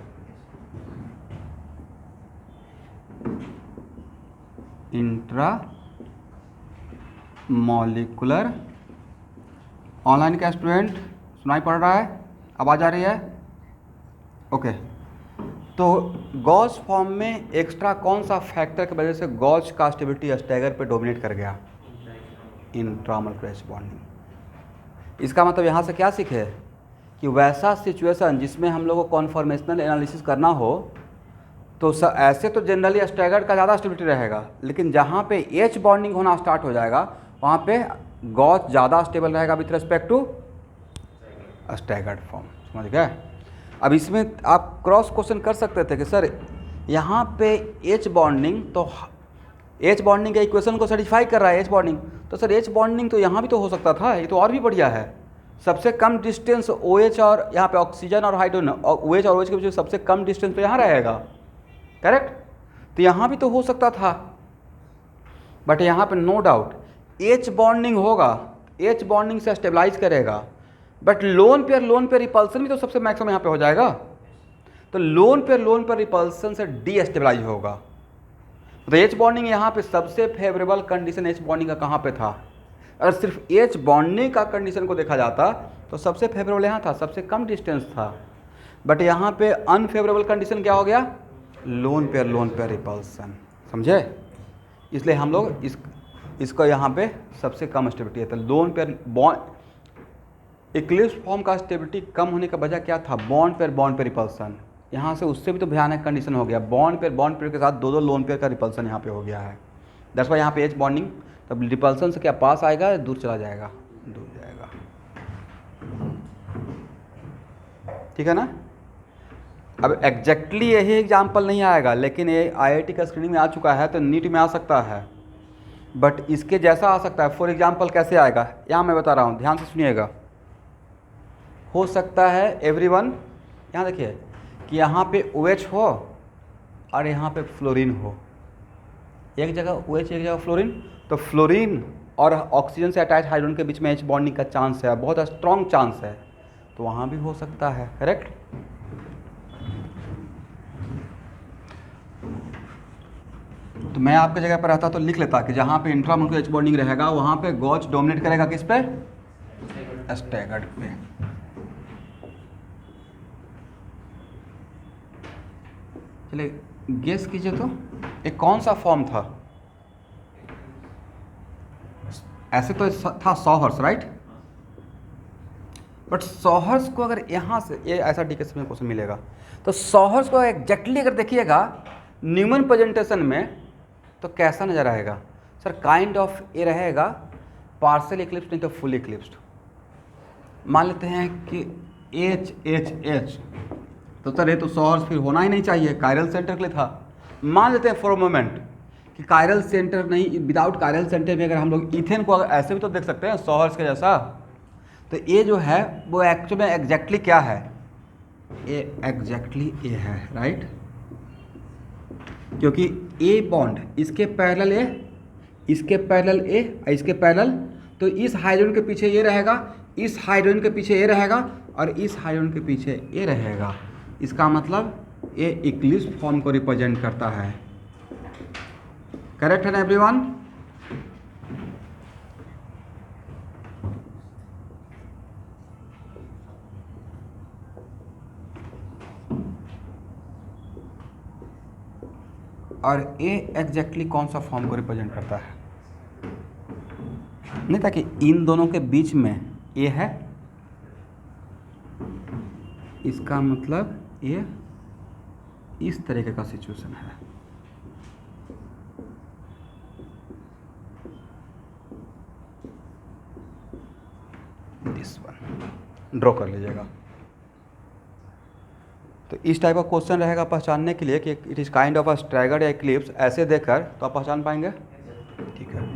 Intra molecular, online का स्टूडेंट सुनाई पड़ रहा है, आवाज़ आ रही है? ओके। तो गॉज फॉर्म में एक्स्ट्रा कौन सा फैक्टर की वजह से गॉज का स्टेबिलिटी स्टैगर पे डोमिनेट कर गया? Intramolecular H bonding. इसका मतलब यहाँ से क्या सीखे कि वैसा सिचुएशन जिसमें हम लोग को कॉन्फॉर्मेशनल एनालिसिस करना हो तो ऐसे तो जनरली स्टैगर्ड का ज़्यादा स्टेबिलिटी रहेगा, लेकिन जहाँ पे H बॉन्डिंग होना स्टार्ट हो जाएगा वहाँ पे गॉज ज़्यादा स्टेबल रहेगा with respect to staggered form. समझ गए? अब इसमें आप क्रॉस क्वेश्चन कर सकते थे कि सर यहाँ पे H बॉन्डिंग, तो H बॉन्डिंग के इक्वेशन को सेटिस्फाई कर रहा है H बॉन्डिंग, तो सर H बॉन्डिंग तो यहाँ भी तो हो सकता था, ये तो और भी बढ़िया है। सबसे कम डिस्टेंस OH और यहाँ पे ऑक्सीजन और हाइड्रोजन, OH और OH के बीच सबसे कम डिस्टेंस तो यहाँ रहेगा, करेक्ट। तो यहाँ भी तो हो सकता था, बट यहाँ पे नो डाउट H बॉन्डिंग होगा, एच बॉन्डिंग से स्टेबलाइज करेगा, बट लोन पेयर रिपल्सन भी तो सबसे मैक्सिमम यहाँ पे हो जाएगा। तो लोन पेयर रिपल्सन से डी स्टेबलाइज होगा। तो एच बॉन्डिंग यहाँ पे सबसे फेवरेबल कंडीशन एच बॉन्डिंग का कहाँ पे था? अगर सिर्फ एच बॉन्डिंग का कंडीशन को देखा जाता तो सबसे फेवरेबल यहाँ था, सबसे कम डिस्टेंस था। बट यहाँ पे अनफेवरेबल कंडीशन क्या हो गया? Lone pair repulsion. समझे? इसलिए हम लोग इसको यहाँ पे सबसे कम स्टेबिलिटी है। तो lone pair bond Eclipse form का स्टेबिलिटी कम होने का वजह क्या था? Bond pair repulsion. यहाँ से उससे भी तो भयानक कंडीशन हो गया, बॉन्ड पेयर के साथ दो लोन पेयर का रिपल्सन यहाँ पे हो गया है। दैट्स वाई यहाँ पे एच बॉन्डिंग, तब रिपल्सन से क्या पास आएगा, दूर चला जाएगा, दूर जाएगा। ठीक है ना? अब एग्जैक्टली यही एग्जाम्पल नहीं आएगा, लेकिन ये IIT का स्क्रीनिंग में आ चुका है, तो नीट में आ सकता है, बट इसके जैसा आ सकता है। फॉर एग्जाम्पल कैसे आएगा यहाँ मैं बता रहा हूँ, ध्यान से सुनिएगा। हो सकता है एवरीवन, यहाँ देखिए कि यहाँ पे OH हो और यहाँ पे फ्लोरीन हो, एक जगह OH एक जगह फ्लोरीन, तो फ्लोरीन और ऑक्सीजन से अटैच हाइड्रोजन के बीच में H बॉन्डिंग का चांस है, बहुत स्ट्रॉन्ग चांस है, तो वहाँ भी हो सकता है। करेक्ट? तो मैं आपके जगह पर रहता तो लिख लेता कि जहाँ पे इंट्रामोलिकुलर H बॉन्डिंग रहेगा वहाँ पे गॉच डोमिनेट करेगा किस पे? स्टैगर्ड पे। चलिए गेस कीजिए तो एक कौन सा फॉर्म था? ऐसे तो था सॉहर्स, राइट? बट सॉहर्स को अगर यहाँ से ये ऐसा डीकेस में क्वेश्चन मिलेगा, तो सॉहर्स को एग्जैक्टली अगर देखिएगा न्यूमन प्रेजेंटेशन में तो कैसा नजर आएगा? सर काइंड ऑफ ए रहेगा, पार्शियल इक्लिप्स नहीं तो फुल इक्लिप्स्ड। मान लेते हैं कि H तो सर ये तो सॉहर्स फिर होना ही नहीं चाहिए, कायरल सेंटर के लिए था। मान लेते हैं फॉर अ मोमेंट कि कायरल सेंटर नहीं, विदाउट कायरल सेंटर में अगर हम लोग इथेन को अगर ऐसे भी तो देख सकते हैं सॉहर्स के जैसा, तो ये जो है वो एक्चुअली में एग्जैक्टली क्या है? ये एग्जैक्टली ए है, राइट? क्योंकि ए बॉन्ड इसके पैरेलल ए, इसके पैरेलल ए, इसके पैरेलल, तो इस हाइड्रोजन के पीछे ये रहेगा, इस हाइड्रोजन के पीछे ये रहेगा और इस हाइड्रोजन के पीछे ये रहेगा। इसका मतलब ये इक्लिप्स फॉर्म को रिप्रेजेंट करता है। करेक्ट है ना एवरीवन? और ए एग्जैक्टली कौन सा फॉर्म को रिप्रेजेंट करता है? नहीं था कि इन दोनों के बीच में ए है, इसका मतलब ये इस तरीके का सिचुएशन है। दिस वन ड्रॉ कर लीजिएगा। तो इस टाइप का क्वेश्चन रहेगा पहचानने के लिए कि it is kind of a staggered या इक्लिप्स, ऐसे देखकर तो आप पहचान पाएंगे। ठीक है,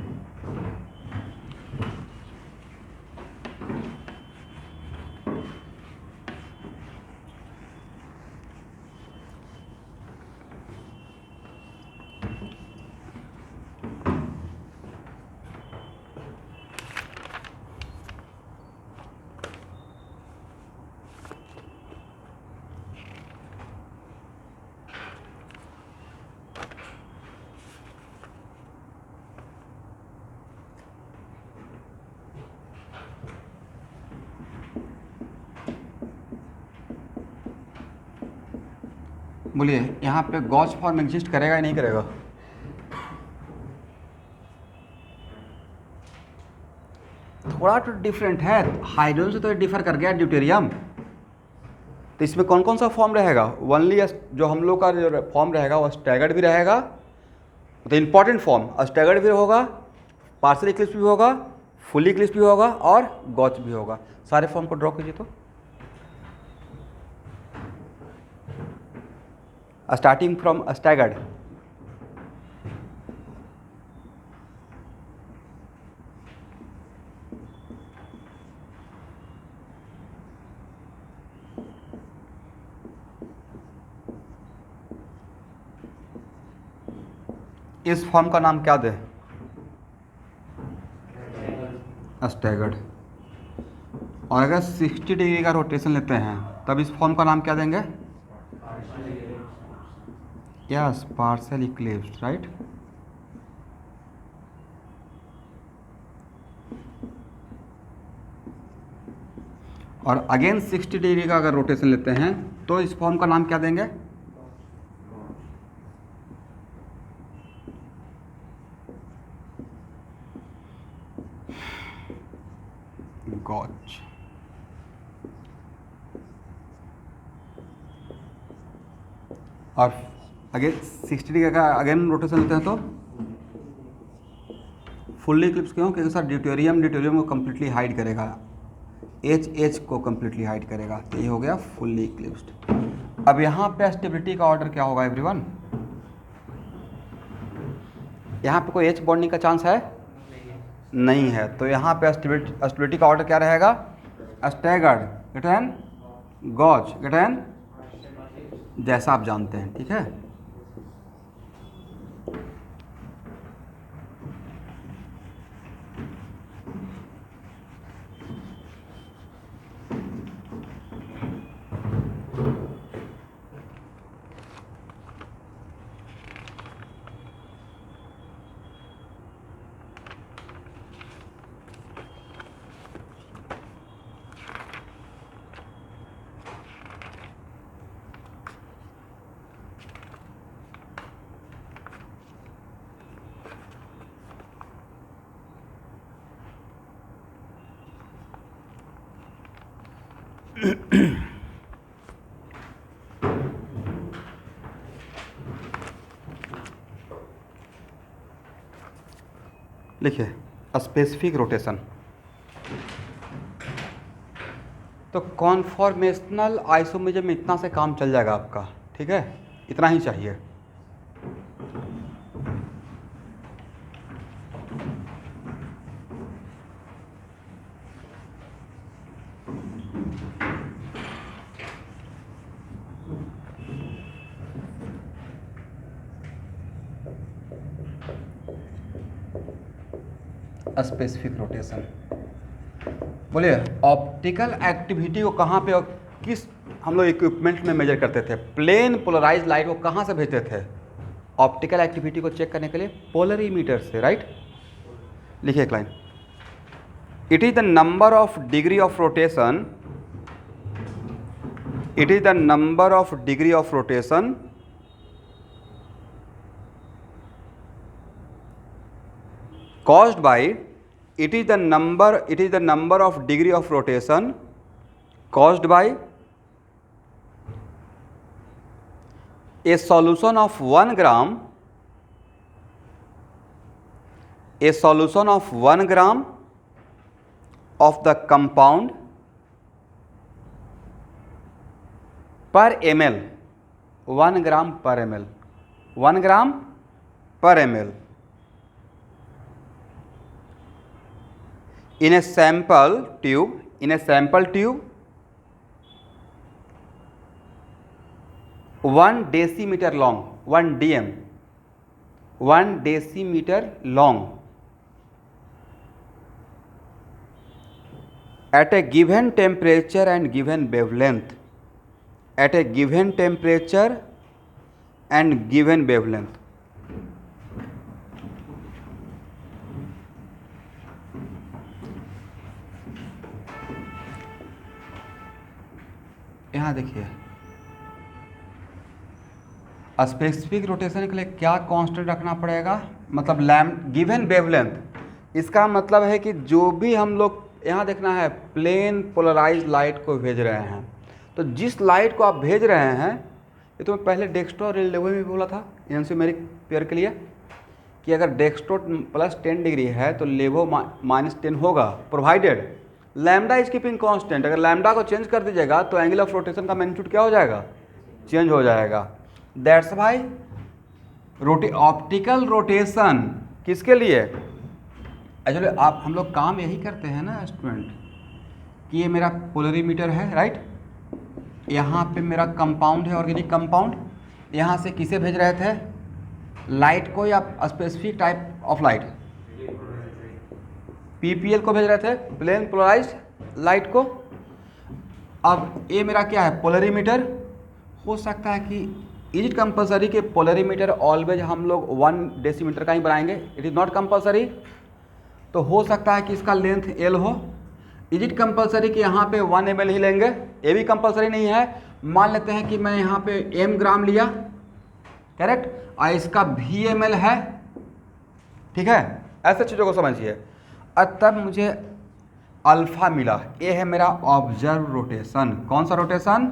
बोलिए यहाँ पे गॉच फॉर्म एग्जिस्ट करेगा या नहीं करेगा? थोड़ा तो डिफरेंट है, हाइड्रोजन से तो डिफर कर गया ड्यूटेरियम। तो इसमें कौन कौन सा फॉर्म रहेगा? ओनली जो हम लोग का जो फॉर्म रहेगा वो स्टैगर्ड भी रहेगा, तो इंपॉर्टेंट फॉर्म स्टैगर्ड भी होगा, पार्शियल इक्लिप्स भी होगा, फुल इक्लिप्स भी होगा और गॉच भी होगा। सारे फॉर्म को ड्रॉ कीजिए। तो स्टार्टिंग फ्रॉम स्टैगर्ड, इस फॉर्म का नाम क्या दे? स्टैगर्ड। और अगर 60 डिग्री का रोटेशन लेते हैं तब इस फॉर्म का नाम क्या देंगे? Yes, partial Eclipse, right. और अगेन 60 डिग्री का अगर रोटेशन लेते हैं तो इस फॉर्म का नाम क्या देंगे? गॉज। और अगेन 60 डिग्री का अगेन रोटेशन लेते हैं तो फुल्ली इक्लिप्स क्यों? क्योंकि सर ड्यूटेरियम को कम्प्लीटली हाइड करेगा, एच को कम्प्लीटली हाइड करेगा। तो ये हो गया फुल्ली इक्लिप्स्ड। अब यहाँ पे स्टेबिलिटी का ऑर्डर क्या होगा एवरीवन? यहाँ पे कोई एच बॉन्डिंग का चांस है? नहीं है। तो यहाँ पे स्टेबिलिटी का ऑर्डर क्या रहेगा? Staggered, greater than gauche, greater than, जैसा आप जानते हैं, ठीक है। लिखिए स्पेसिफिक रोटेशन। तो कॉन्फॉर्मेशनल आइसोमेरिज्म में इतना से काम चल जाएगा आपका, ठीक है, इतना ही चाहिए। स्पेसिफिक रोटेशन, बोलिए ऑप्टिकल एक्टिविटी को कहाँ पे और किस हम लोग इक्विपमेंट में मेजर करते थे? प्लेन पोलराइज लाइट को कहाँ से भेजते थे ऑप्टिकल एक्टिविटी को चेक करने के लिए? पोलरीमीटर से, राइट। लिखिए एक line, it is the number of degree of rotation, it is the number of degree of rotation caused by, it is the number of degree of rotation caused by a solution of 1 gram, a solution of 1 gram of the compound per ml, 1 gram per ml, 1 gram per ml in a sample tube, 1 decimeter long, 1 dm, 1 decimeter long at a given temperature and given wavelength, at a given temperature and given wavelength. यहाँ देखिए specific rotation के लिए क्या constant रखना पड़ेगा? मतलब given wavelength. इसका मतलब है कि जो भी हम लोग यहाँ देखना है प्लेन पोलराइज लाइट को भेज रहे हैं, तो जिस लाइट को आप भेज रहे हैं, ये तो मैं पहले डेक्स्ट्रो और लेवो में बोला था एंसियोमेरिक पेयर के लिए कि अगर डेक्स्ट्रो प्लस 10 डिग्री है तो लेवो -10 होगा, provided lambda is keeping constant. अगर लैम्डा को चेंज कर दीजिएगा तो एंगल ऑफ रोटेशन का मैग्नीट्यूड क्या हो जाएगा? चेंज हो जाएगा। दैट्स वाई ऑप्टिकल रोटेशन किसके लिए? एक्चुअली आप हम लोग काम यही करते हैं ना स्टूडेंट कि ये मेरा पोलरीमीटर है, राइट, यहाँ पे मेरा कंपाउंड है, ऑर्गेनिक कंपाउंड। यहाँ से किसे भेज रहे थे? लाइट को या specific type of light? PPL को भेज रहे थे, प्लेन पोलराइज्ड लाइट को। अब ये मेरा क्या है, पोलरीमीटर। हो सकता है कि इज इट कंपलसरी कि पोलरीमीटर ऑलवेज हम लोग 1 डेसीमीटर का ही बनाएंगे? It is not compulsory. तो हो सकता है कि इसका लेंथ L हो। इज इट कंपलसरी कि यहाँ पे 1 ml ही लेंगे? ये भी कंपलसरी नहीं है। मान लेते हैं कि मैं यहाँ पे m ग्राम लिया, करेक्ट, और इसका VML है, ठीक है, ऐसे चीज़ों को समझिए। और तब मुझे अल्फा मिला। ये है मेरा ऑब्जर्व रोटेशन। कौन सा रोटेशन?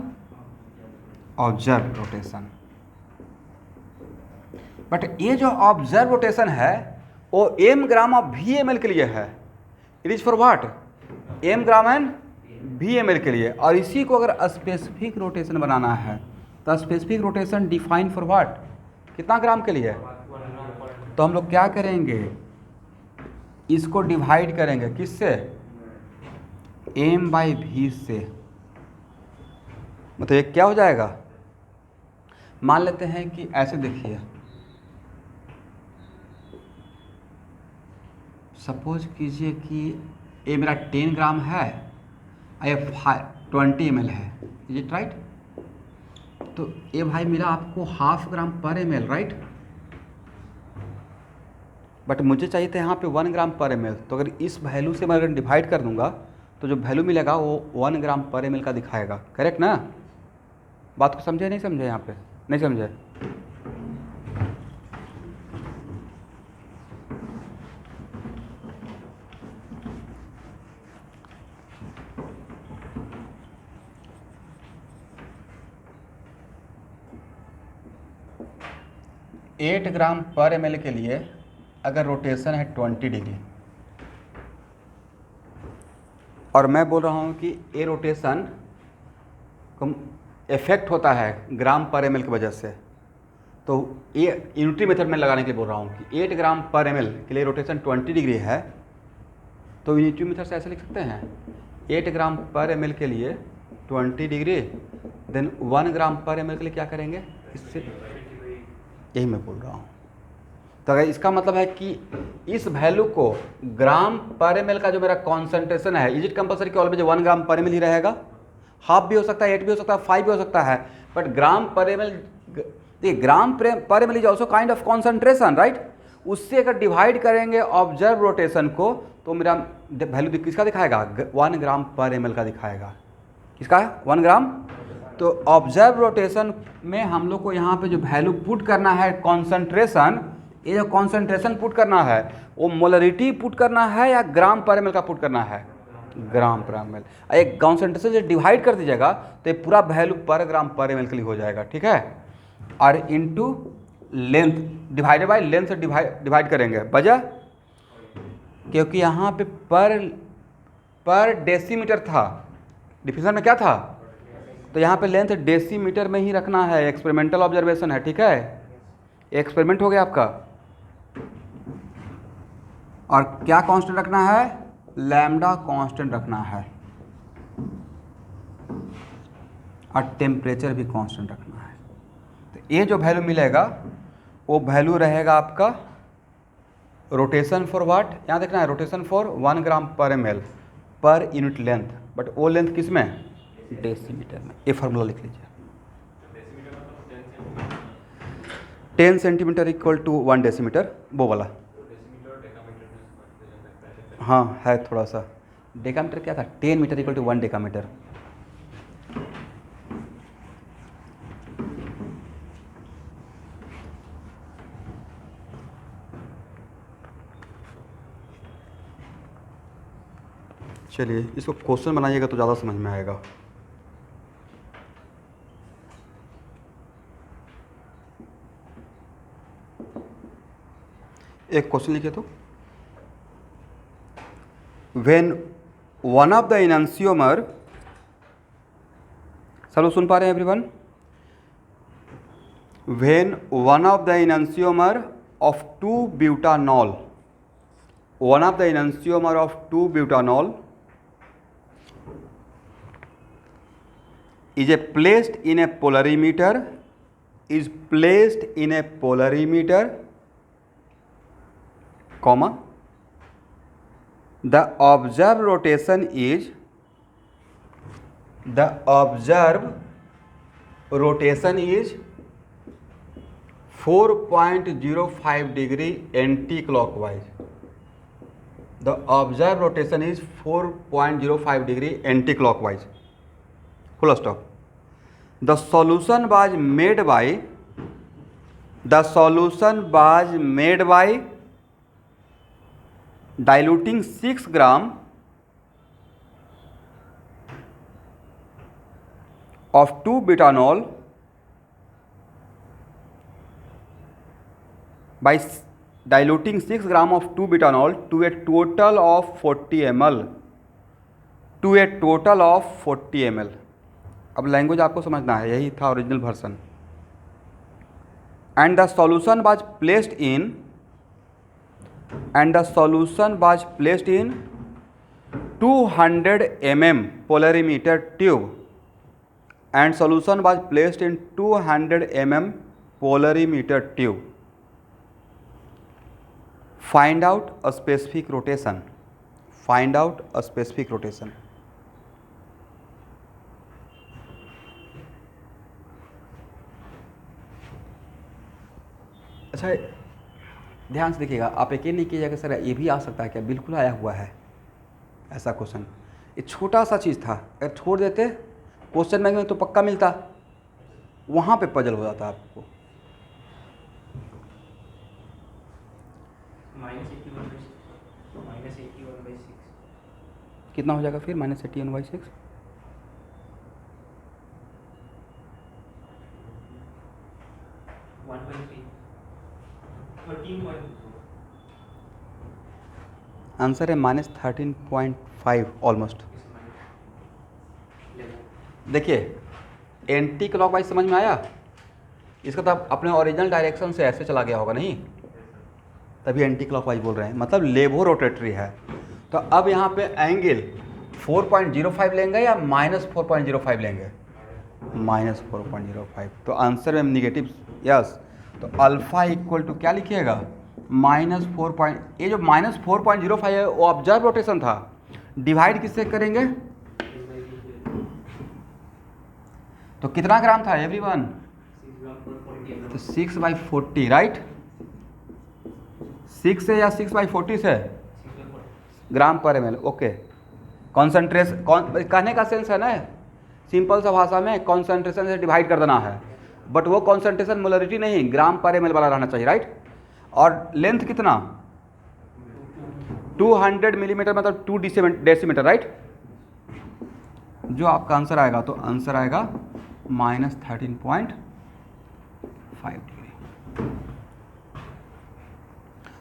Observe rotation. बट ये जो ऑब्जर्व रोटेशन है वो m ग्राम ऑफ VML के लिए है। It is for what? m gram and VML के लिए। और इसी को अगर स्पेसिफिक रोटेशन बनाना है तो specific rotation define for what? कितना ग्राम के लिए? तो हम लोग क्या करेंगे, इसको डिवाइड करेंगे किससे? m/v से। मतलब ये क्या हो जाएगा, मान लेते हैं कि ऐसे देखिए, सपोज कीजिए कि ये मेरा 10 ग्राम है, ये 20 ml है, इज इट राइट? तो ये भाई मिला आपको 0.5 ग्राम पर ml, राइट? बट मुझे चाहिए था यहाँ पे 1 ग्राम पर ml। तो अगर इस वैल्यू से मैं अगर डिवाइड कर दूंगा तो जो वैल्यू मिलेगा वो 1 ग्राम पर ml का दिखाएगा, करेक्ट ना? बात को समझे नहीं समझे? यहाँ पे नहीं समझे? एट ग्राम पर ml के लिए अगर रोटेशन है 20 डिग्री, और मैं बोल रहा हूँ कि ये रोटेशन इफेक्ट होता है ग्राम पर ml की वजह से, तो ये यूनिटरी मेथड में लगाने के लिए बोल रहा हूँ कि 8 ग्राम पर ml के लिए रोटेशन 20 डिग्री है। तो यूनिटरी मेथड से ऐसे लिख सकते हैं, 8 ग्राम पर ml के लिए 20 डिग्री, देन 1 ग्राम पर ml के लिए क्या करेंगे, इससे यही मैं बोल रहा हूँ। तो अगर इसका मतलब है कि इस वैल्यू को ग्राम पर ml का जो मेरा कॉन्सेंट्रेशन है, इज इट कंपलसरी कि ऑलवेज 1 ग्राम पर ml ही रहेगा? हाफ भी हो सकता है, 8 भी हो सकता है, 5 भी हो सकता है, बट ग्राम पर ml, देखिए ग्राम पर ml is also kind of concentration, right? उससे अगर डिवाइड करेंगे ऑब्जर्व रोटेशन को तो मेरा वैल्यू किसका दिखाएगा? 1 ग्राम पर ml का दिखाएगा। किसका? 1 ग्राम। तो ऑब्जर्व रोटेशन में हम लोग को यहाँ पे जो वैल्यू पुट करना है कॉन्सेंट्रेशन, ये जो कॉन्सेंट्रेशन पुट करना है वो मोलरिटी पुट करना है या ग्राम पर ml का पुट करना है? ग्राम पर ml। एक कॉन्सेंट्रेशन से डिवाइड कर दीजिएगा तो ये पूरा वैल्यू पर ग्राम पर ml के लिए हो जाएगा, ठीक है? और into length divided by length से डिवाइड करेंगे, वजह क्योंकि यहाँ पे पर डेसीमीटर था, डिफिनेशन में क्या था? तो यहाँ पे लेंथ डेसीमीटर में ही रखना है, एक्सपेरिमेंटल ऑब्जर्वेशन है, ठीक है? एक्सपेरिमेंट हो गया आपका। और क्या कांस्टेंट रखना है? लैम्डा कांस्टेंट रखना है, और टेम्परेचर भी कांस्टेंट रखना है। तो ये जो वैल्यू मिलेगा वो वैल्यू रहेगा आपका रोटेशन फॉर व्हाट? यहाँ देखना है, रोटेशन फॉर 1 ग्राम पर ml per unit length, but वो लेंथ किस में? डेसीमीटर में। ये फार्मूला लिख लीजिए, 10 सेंटीमीटर इक्वल टू 1 डेसीमीटर, वो वाला। हाँ है थोड़ा सा। डेकामीटर क्या था? 10 मीटर इक्वल टू 1 डेकामीटर। चलिए इसको क्वेश्चन बनाइएगा तो ज़्यादा समझ में आएगा। एक क्वेश्चन लिखिए तो, when one of the enantiomer, सब लोग सुन पा रहे हैं everyone? When one of the enantiomer of 2-butanol, one of the enantiomer of 2-butanol is placed in a polarimeter, is placed in a polarimeter, comma, the observe rotation is 4.05 degree anti clockwise. The observed rotation is 4.05 degree anti-clockwise. Full stop. The solution was made by diluting 6 gram of 2-butanol by diluting 6 gram of 2-butanol to a total of 40 ml. अब language आपको समझना है, यही था original version. And the solution was placed in 200 mm polarimeter tube. And solution was placed in 200 mm polarimeter tube. Find out a specific rotation. अच्छा, ध्यान से देखिएगा, आप यकीन नहीं कीजिएगा सर ये भी आ सकता है क्या? बिल्कुल आया हुआ है ऐसा क्वेश्चन. ये छोटा सा चीज़ था, अगर छोड़ देते क्वेश्चन बैंक में तो पक्का मिलता, वहाँ पे पजल हो जाता आपको. कितना हो जाएगा फिर? -81/6. आंसर है -13.5 ऑलमोस्ट. देखिए एंटी क्लॉकवाइज समझ में आया? इसका तो अपने ओरिजिनल डायरेक्शन से ऐसे चला गया होगा नहीं, तभी एंटी क्लॉकवाइज बोल रहे हैं, मतलब लेवो रोटेटरी है. तो अब यहाँ पे एंगल 4.05 लेंगे या -4.05 लेंगे? -4.05. तो आंसर में निगेटिव यस. तो अल्फा इक्वल टू क्या लिखिएगा? -4. ये जो -4.05 है वो ऑब्जर्व रोटेशन था. डिवाइड किससे करेंगे? तो कितना ग्राम था एवरीवन? तो 6/40 राइट. 6 से या 6/40 से? ग्राम पर ml. ओके. कॉन्सेंट्रेशन कहने का सेंस है ना, सिंपल सा भाषा में कॉन्सेंट्रेशन से डिवाइड कर देना है, बट वो कॉन्सेंट्रेशन मोलरिटी नहीं, ग्राम पर ml वाला रहना चाहिए राइट. और लेंथ कितना? 200 मिलीमीटर मतलब 2 डेसीमीटर राइट. जो आपका आंसर आएगा, तो आंसर आएगा -13.5 डिग्री.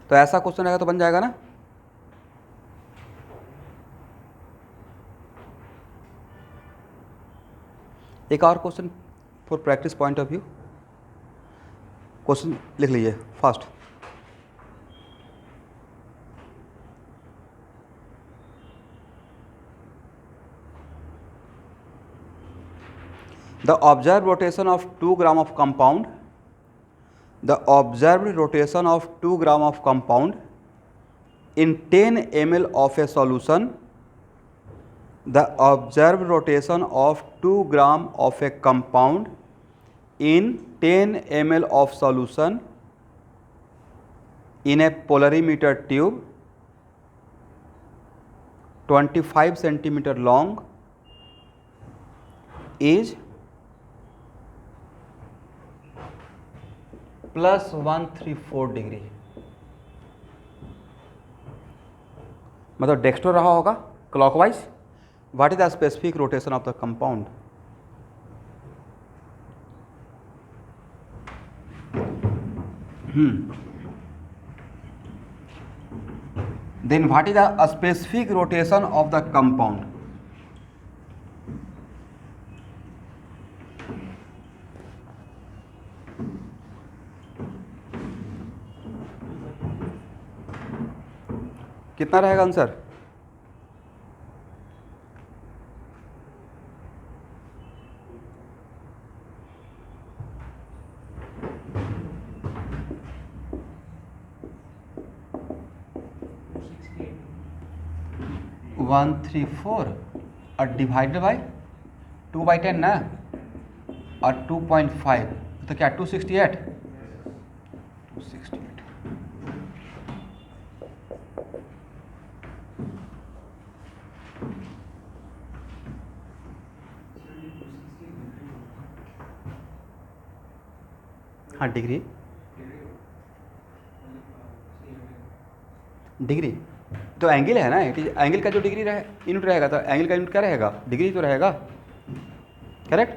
तो ऐसा क्वेश्चन आएगा तो बन जाएगा ना. एक और question for practice point of view. Question लिख लीजिए fast. The observed rotation of 2 gram of compound. The observed rotation of 2 gram of compound in 10 ml of a solution. The observed rotation of 2 gram of a compound in 10 ml of solution in a polarimeter tube 25 centimeter long is +134 degree. मतलब dextro रहा होगा clockwise. What is the specific rotation of the compound? Then what is the specific rotation of the compound? कितना रहेगा answer? 134 और divided by 2/10 ना, और 2.5 तो क्या 268। हाँ डिग्री तो एंगल है ना, एंगल का जो डिग्री रहे यूनिट रहेगा तो एंगल का यूनिट क्या रहेगा, डिग्री तो रहेगा। करेक्ट,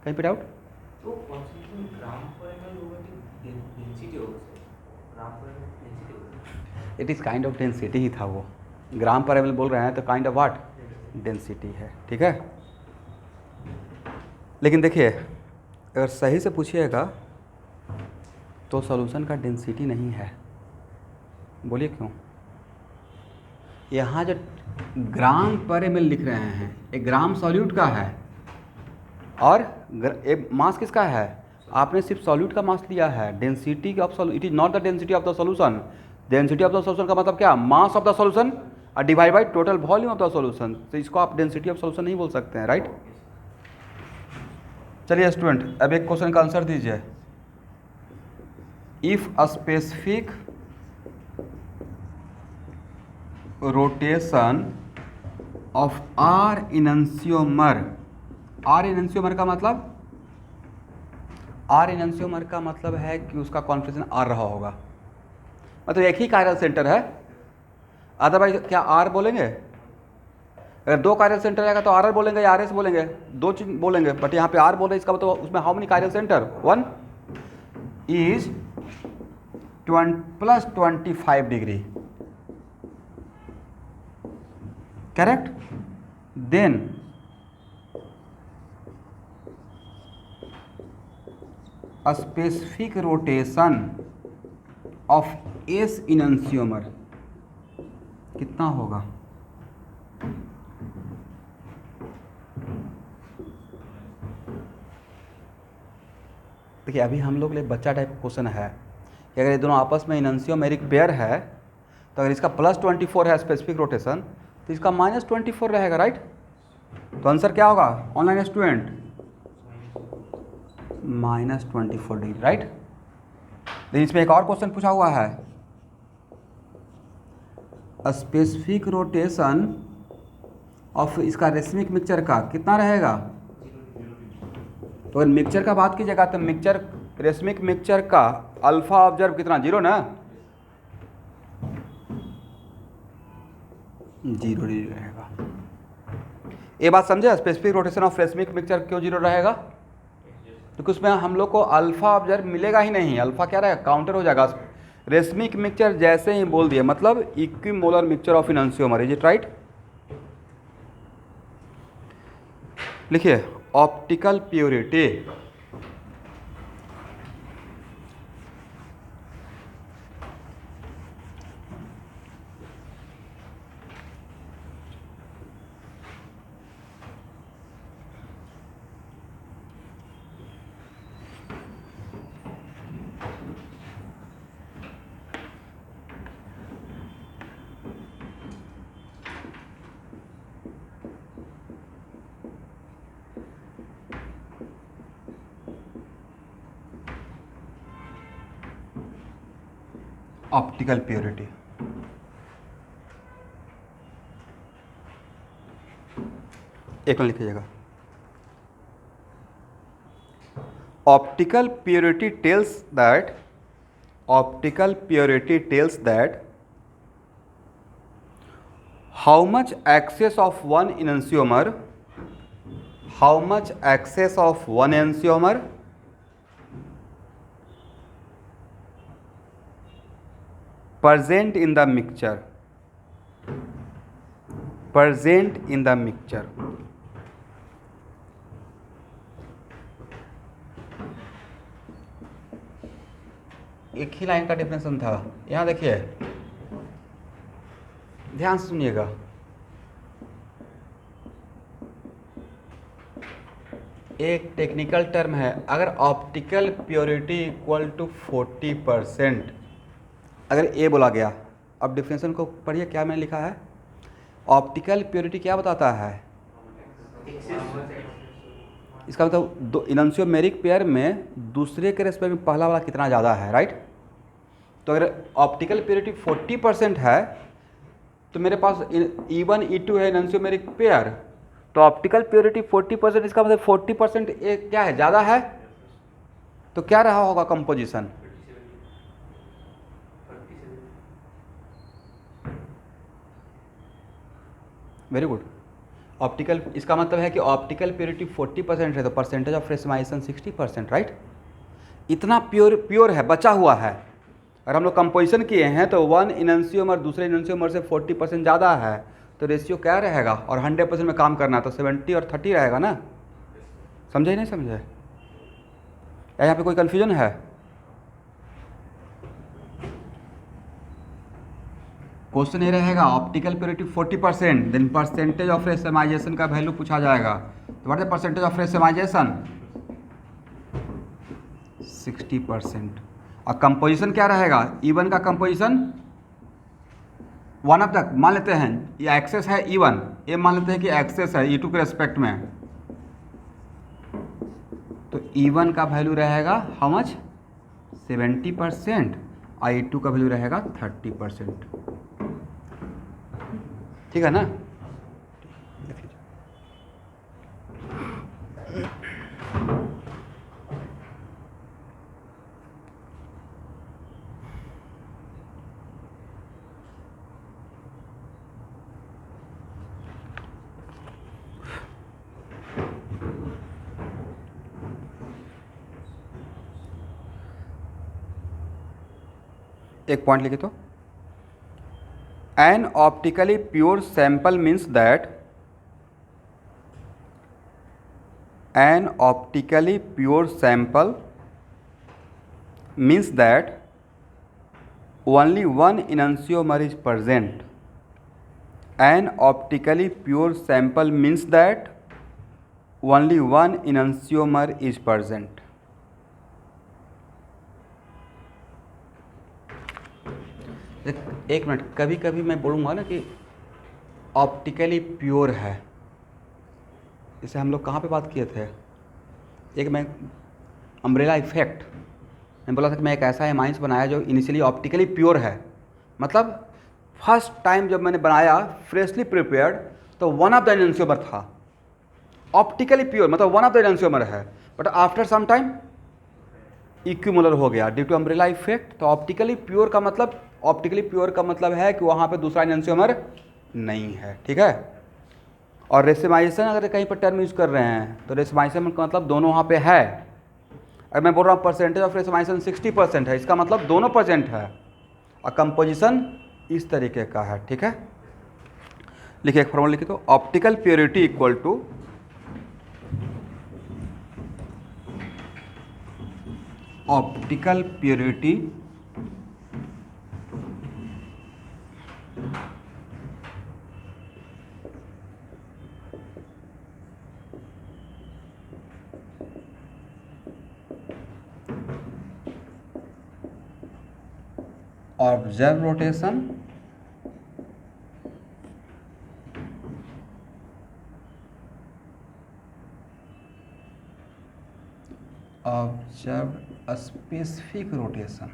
कहीं पे doubt? It is kind of density ही था वो, ग्राम पर एमएल बोल रहे हैं तो काइंड ऑफ व्हाट, डेंसिटी है। ठीक है, लेकिन देखिए अगर सही से पूछिएगा तो सॉल्यूशन का डेंसिटी नहीं है। बोलिए क्यों? यहाँ जो ग्राम पर एमएल लिख रहे हैं, एक ग्राम सॉल्यूट का है और एक मास किसका है, आपने सिर्फ सॉल्यूट का मास लिया है। Density of solute, it is not the density of the solution. Density of the solution का मतलब क्या, मास ऑफ द सॉल्यूशन और divide by total volume of the solution. तो इसको आप डेंसिटी ऑफ सॉल्यूशन नहीं बोल सकते हैं, राइट। चलिए स्टूडेंट, अब एक क्वेश्चन का आंसर दीजिए। If a specific rotation of R enantiomer, R enantiomer का मतलब, आर इनन्सियोमर का मतलब है कि उसका कॉन्फिगरेशन आर रहा होगा, मतलब एक ही कायरल सेंटर है। अदरवाइज क्या आर बोलेंगे? अगर दो कायरल सेंटर रहेगा तो आर बोलेंगे या आर एस बोलेंगे, दो चीज बोलेंगे। बट यहाँ पे आर बोल रहे, इसका मतलब उसमें how many chiral center, 1 is +25 degree. Correct, then a specific rotation of S enantiomer कितना होगा? देखिए अभी हम लोग लिए बच्चा टाइप क्वेश्चन है कि अगर ये दोनों आपस में इनन्सियोमेरिक पेयर है तो अगर इसका +24 है स्पेसिफिक रोटेशन तो इसका -24 रहेगा, राइट। तो आंसर क्या होगा ऑनलाइन स्टूडेंट? -24 degree, right. लेकिन इसमें एक और क्वेश्चन पूछा हुआ है, स्पेसिफिक रोटेशन ऑफ इसका रेसमिक मिक्सचर का कितना रहेगा? तो अगर मिक्सचर का बात कीजिएगा तो मिक्सचर, रेसमिक मिक्सचर का अल्फा ऑब्जर्व कितना, 0 ना, 0 डिग्री रहेगा। ये बात समझे, specific rotation of racemic mixture क्यों 0 रहेगा? क्योंकि उसमें हम लोग को अल्फा ऑब्जर्व मिलेगा ही नहीं। अल्फा क्या रहेगा, काउंटर हो जाएगा। रेसमिक मिक्सचर जैसे ही बोल दिए मतलब equimolar mixture of enantiomer, is it right. लिखिए ऑप्टिकल प्योरिटी, ऑप्टिकल प्योरिटी। एक मिनट लिखिएगा। Optical purity tells that, optical purity tells that how much excess of one enantiomer, how much excess of one enantiomer present in the mixture, present in the mixture। एक ही line का डिफरेंशन था। यहाँ देखिए ध्यान से सुनिएगा, एक टेक्निकल टर्म है, अगर ऑप्टिकल प्योरिटी इक्वल टू 40%, अगर ए बोला गया, अब डिफरेंशन को पढ़िए क्या मैंने लिखा है, ऑप्टिकल प्योरिटी क्या बताता है? इसका मतलब दो इनन्सियोमेरिक पेयर में दूसरे के रेस्पेक्ट में पहला वाला कितना ज़्यादा है, राइट? तो अगर ऑप्टिकल प्योरिटी 40% है तो मेरे पास E1 E2 है इनन्सियोमेरिक पेयर, तो ऑप्टिकल प्योरिटी 40%, इसका मतलब 40% क्या है, ज़्यादा है। तो क्या रहा होगा कंपोजिशन? Very good. ऑप्टिकल, इसका मतलब है कि ऑप्टिकल प्योरिटी 40% है तो परसेंटेज ऑफ रेसिमाइजेशन 60%, राइट? इतना प्योर है, बचा हुआ है। अगर हम लोग कंपोजिशन किए हैं तो वन इनन्सियोमर दूसरे इनन्सियोमर से 40% ज़्यादा है, तो रेशियो क्या रहेगा? और 100% में काम करना है तो 70 और 30 रहेगा ना। समझे नहीं समझे? या यहाँ पे कोई कन्फ्यूजन है? क्वेश्चन ये रहेगा optical purity 40%, then percentage of racemisation का वैल्यू पूछा जाएगा। तो what is percentage of racemisation? 60%। और कंपोजिशन क्या रहेगा? E1 का कंपोजिशन वन ऑफ द, मान लेते हैं ये एक्सेस है E1, ये मान लेते हैं कि एक्सेस है E2 के रेस्पेक्ट में, तो E1 का वैल्यू रहेगा हाउ मच? 70%, और E2 का वैल्यू रहेगा 30%। ठीक है ना? एक पॉइंट लिखे तो, N optically pure sample means that, an optically pure sample means that only one enantiomer is present. An optically pure sample means that only one enantiomer is present. एक minute, कभी कभी मैं बोलूँगा ना कि ऑप्टिकली प्योर है, इसे हम लोग कहाँ पे बात किए थे? एक मैं अम्ब्रेला इफेक्ट, मैं बोला था कि मैं एक ऐसा एमाइंस बनाया जो इनिशियली ऑप्टिकली प्योर है। मतलब फर्स्ट टाइम जब मैंने बनाया फ्रेशली प्रिपेयर्ड तो वन ऑफ द एनेंशियोमर था, ऑप्टिकली प्योर मतलब वन ऑफ द एनेंशियोमर है, बट आफ्टर सम टाइम इक्विमुलर हो गया ड्यू टू अम्ब्रेला इफेक्ट। तो ऑप्टिकली प्योर का मतलब है कि वहाँ पे दूसरा एनेंशियोमर नहीं है, ठीक है। और रेसिमाइजेशन अगर कहीं पर टर्म यूज कर रहे हैं तो रेसिमाइजेशन का मतलब दोनों वहाँ पे है। अगर मैं बोल रहा हूँ परसेंटेज ऑफ रेसिमाइजेशन 60% है, इसका मतलब दोनों परसेंट है, और कंपोजिशन इस तरीके का है, ठीक है। लिखिए, एक फॉर्मूला लिखिए तो, optical purity equal to optical purity observe rotation observe specific rotation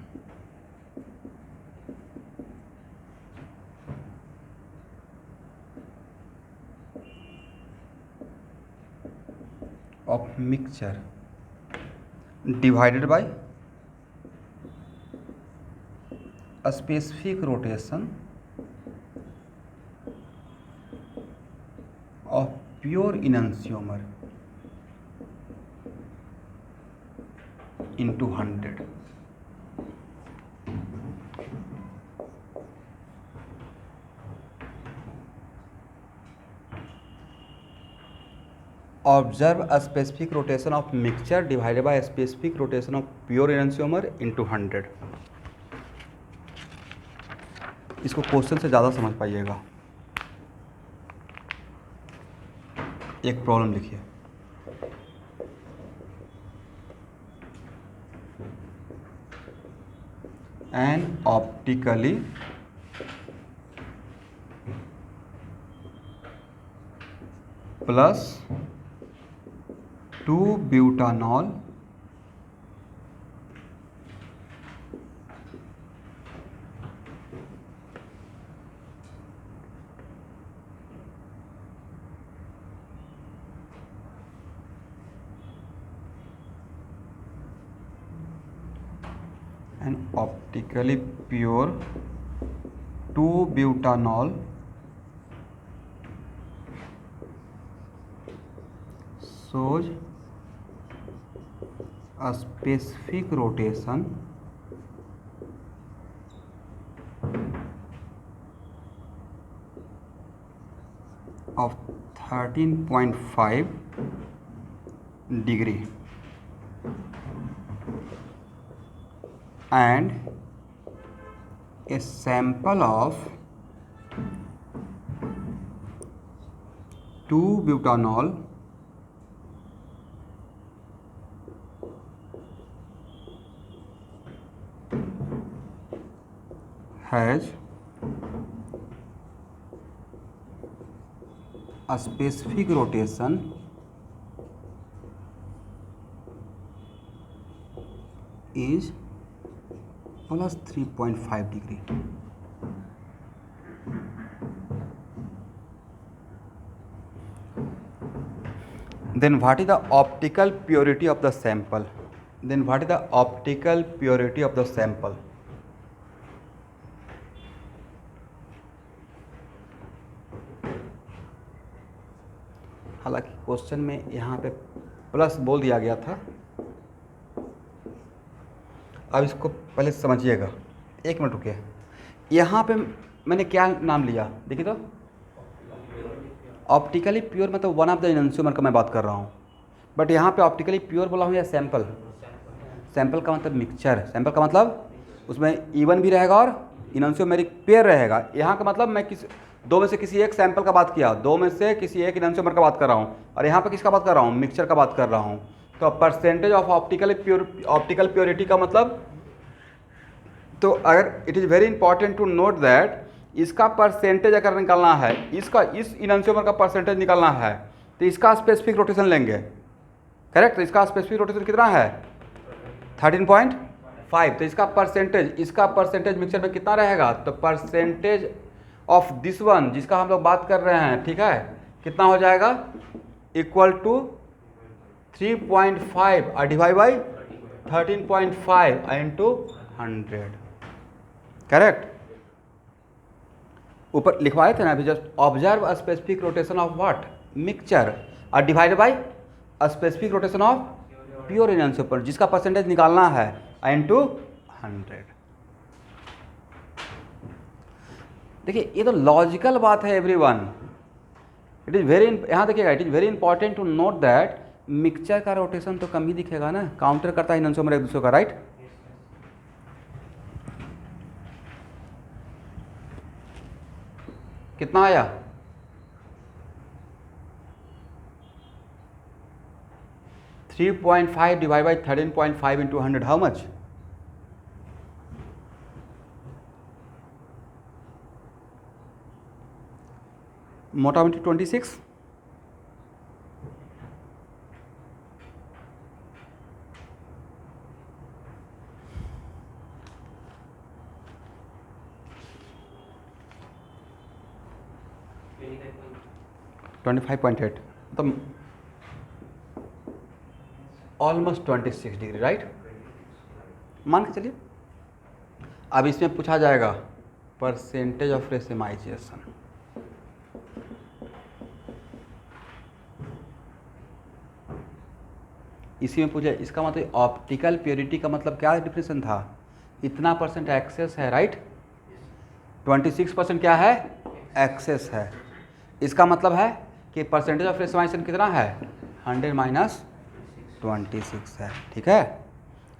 of mixture divided by specific rotation of pure enantiomer into 100। Observe a specific rotation of mixture divided by a specific rotation of pure enantiomer into 100। इसको question से ज़्यादा समझ पाइएगा। एक problem लिखिए, an optically plus 2 butanol and optically pure 2-butanol shows a specific rotation of 13.5 degree and a sample of 2-butanol has a specific rotation is plus 3.5 degree. Then what is the optical purity of the sample? Then what is the optical purity of the sample? हालांकि question में यहाँ पे plus बोल दिया गया था, अब इसको पहले समझिएगा, एक मिनट रुकिए। यहाँ पे मैंने क्या नाम लिया देखिए तो, ऑप्टिकली प्योर मतलब वन ऑफ द इनोंसियोमर का मैं बात कर रहा हूँ, बट यहाँ पे ऑप्टिकली प्योर बोला हूँ या सैंपल? सैंपल का मतलब मिक्सचर, सैंपल का मतलब उसमें इवन भी रहेगा और इनोंसियोमेरिक पेयर रहेगा। यहाँ का मतलब मैं दो में से किसी एक सैंपल का बात किया, दो में से किसी एक इनोंसियोमर का बात कर रहा हूँ, और यहाँ पे किसका बात कर रहा हूँ? मिक्सचर का बात कर रहा हूँ। तो परसेंटेज ऑफ ऑप्टिकल प्योरिटी का मतलब, तो अगर it is very important to note that इसका परसेंटेज अगर निकालना है, इसका इस इनोंसियोमर का परसेंटेज निकालना है, तो इसका स्पेसिफिक रोटेशन लेंगे, करेक्ट? तो इसका स्पेसिफिक रोटेशन कितना है? 13.5। तो इसका परसेंटेज मिक्सचर में कितना रहेगा? तो परसेंटेज ऑफ दिस वन जिसका हम लोग बात कर रहे हैं, ठीक है, कितना हो जाएगा? Equal to 3.5 divide by 13.5 into 100, correct? ऊपर लिखवाए थे ना अभी, just observe a specific rotation of what? Mixture, और divide by a specific rotation of pure enantiomer जिसका परसेंटेज निकालना है इंटू 100। देखिए ये तो लॉजिकल बात है एवरीवन। इट इज़ वेरी, यहाँ देखिएगा, it is very important to note that mixture का रोटेशन तो कम ही दिखेगा ना, काउंटर करता है इनोंसियोमर एक दूसरे का, राइट? कितना आया? Three 3.5 divide by 13.5 into 100, how much? मोटामोटी 26। $25.8, तो ऑलमोस्ट 26 डिग्री, राइट? मान के चलिए। अब इसमें पूछा जाएगा परसेंटेज ऑफ रेसिमाइजेशन। इसी में पूछे, इसका मतलब ऑप्टिकल प्योरिटी का मतलब क्या डिफिनेशन था? इतना परसेंट एक्सेस है, राइट? 26% क्या है? एक्सेस है। इसका मतलब है कि परसेंटेज ऑफ रेसिमाइजेशन कितना है? 100 माइनस 26 है, ठीक है?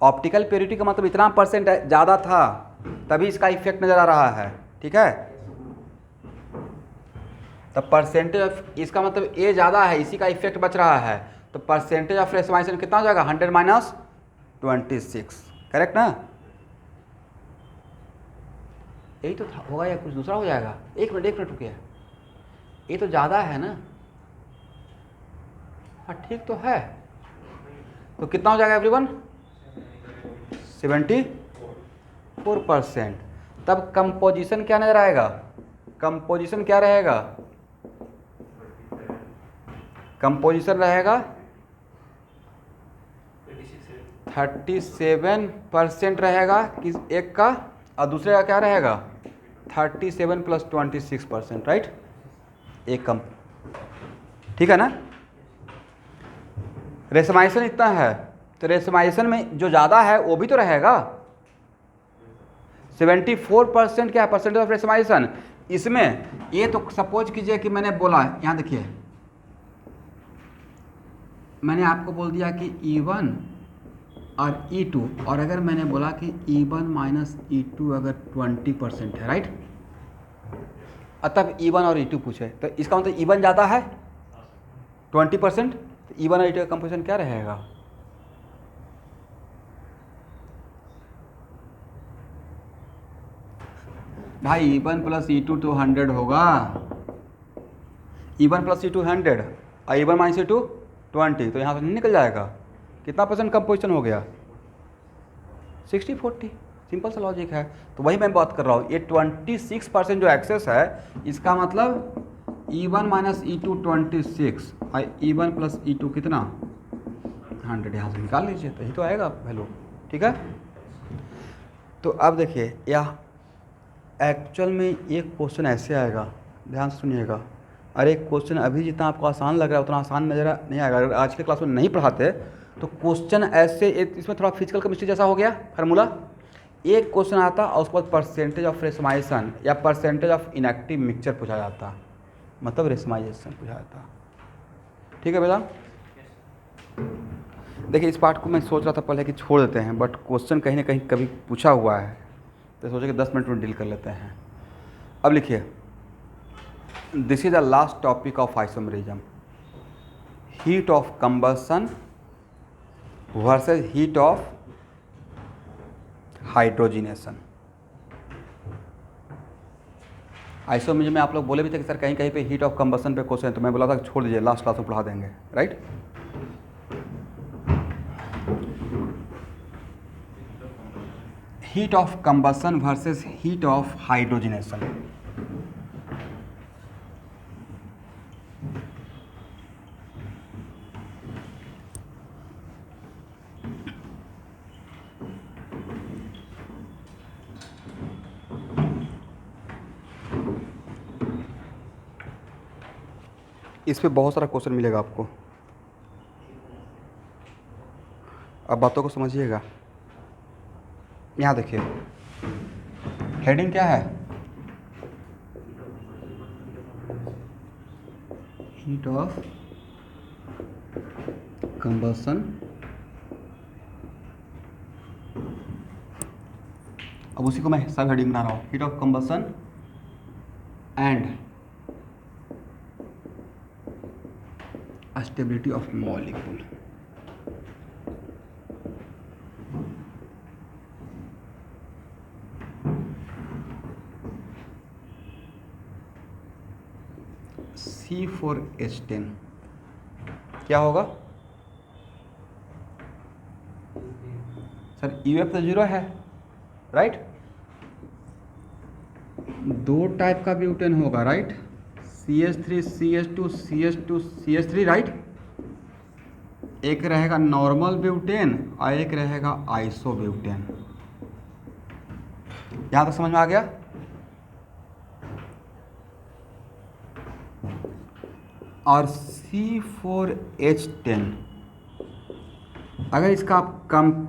ऑप्टिकल प्योरिटी का मतलब इतना परसेंट ज़्यादा था, तभी इसका इफेक्ट नज़र आ रहा है, ठीक है? तो परसेंटेज ऑफ, इसका मतलब ए ज़्यादा है, इसी का इफेक्ट बच रहा है, तो परसेंटेज ऑफ रेसिमाइजेशन कितना हो जाएगा? 100 माइनस 26, करेक्ट ना? यही तो होगा या कुछ दूसरा हो जाएगा? एक मिनट रुकिए, ये तो ज़्यादा है ना, हाँ ठीक तो है, तो कितना हो जाएगा एवरीवन? 74%। तब कंपोजिशन क्या नजर आएगा? कंपोजिशन क्या रहेगा? कंपोजिशन रहेगा 37% रहेगा किस एक का, और दूसरे का क्या रहेगा? 37 + 26%, राइट? एक कम, ठीक है ना? रेशमाइजेशन इतना है, तो रेशमाइजेशन में जो ज़्यादा है वो भी तो रहेगा। 74% क्या है? Percentage of racemization. इसमें ये तो सपोज कीजिए कि मैंने बोला, यहाँ देखिए, मैंने आपको बोल दिया कि E1 और E2, और अगर मैंने बोला कि E1 - E2 अगर 20% है, राइट? तब E1 और E2 पूछे, तो इसका मतलब E1 ज़्यादा है 20%, तो E1 और E2 का कंपोजिशन क्या रहेगा? भाई E1 + E2 तो 100 होगा। E1 + E2 100 और E1 - E2 20, तो यहाँ से नहीं निकल जाएगा। कितना परसेंट कंपोजिशन हो गया? 60-40। सिंपल सा लॉजिक है। तो वही मैं बात कर रहा हूँ, ये 26% जो एक्सेस है, इसका मतलब E1 - E2 26 और E1 + E2 कितना? 100। यहाँ से निकाल लीजिए, तो यही तो आएगा वैल्यू, ठीक है? तो अब देखिए, यह एक्चुअल में एक क्वेश्चन ऐसे आएगा, ध्यान से सुनिएगा। और एक क्वेश्चन अभी जितना आपको आसान लग रहा है उतना आसान नजर नहीं आएगा। अगर आज के क्लास में नहीं पढ़ाते तो क्वेश्चन ऐसे, इसमें थोड़ा फिजिकल केमिस्ट्री जैसा हो गया फार्मूला। एक क्वेश्चन आता और उसके बाद परसेंटेज ऑफ रेशमाइजेशन या परसेंटेज ऑफ इनएक्टिव मिक्सचर पूछा जाता, मतलब रेशमाइजेशन पूछा जाता। ठीक है बेटा? देखिए, इस पार्ट को मैं सोच रहा था पहले कि छोड़ देते हैं, बट क्वेश्चन कहीं ना कहीं कभी पूछा हुआ है, तो सोचे कि 10 मिनट में डील कर लेते हैं। अब लिखिए, this is the last topic of isomerism, heat of combustion versus heat of hydrogenation. Isomerism में आप लोग बोले भी थे कि सर कहीं कहीं पे हीट ऑफ कंबशन पे क्वेश्चन है, तो मैं बोला था कि छोड़ दीजिए, लास्ट क्लास में पढ़ा देंगे, right? Heat of combustion versus heat of hydrogenation. इस पे बहुत सारा क्वेश्चन मिलेगा आपको। अब बातों को समझिएगा। यहाँ देखिए, हेडिंग क्या है? Heat of combustion. अब उसी को मैं सब हेडिंग बना रहा हूँ, heat of combustion and stability of molecule. C4H10 क्या होगा सर? UF तो 0 है, राइट? दो टाइप का ब्यूटेन होगा, right? CH3 CH2 CH2 CH3, right? एक रहेगा नॉर्मल ब्यूटेन और एक रहेगा आइसो ब्यूटेन। यहाँ तक समझ में आ गया? और C4H10 अगर इसका आप कम,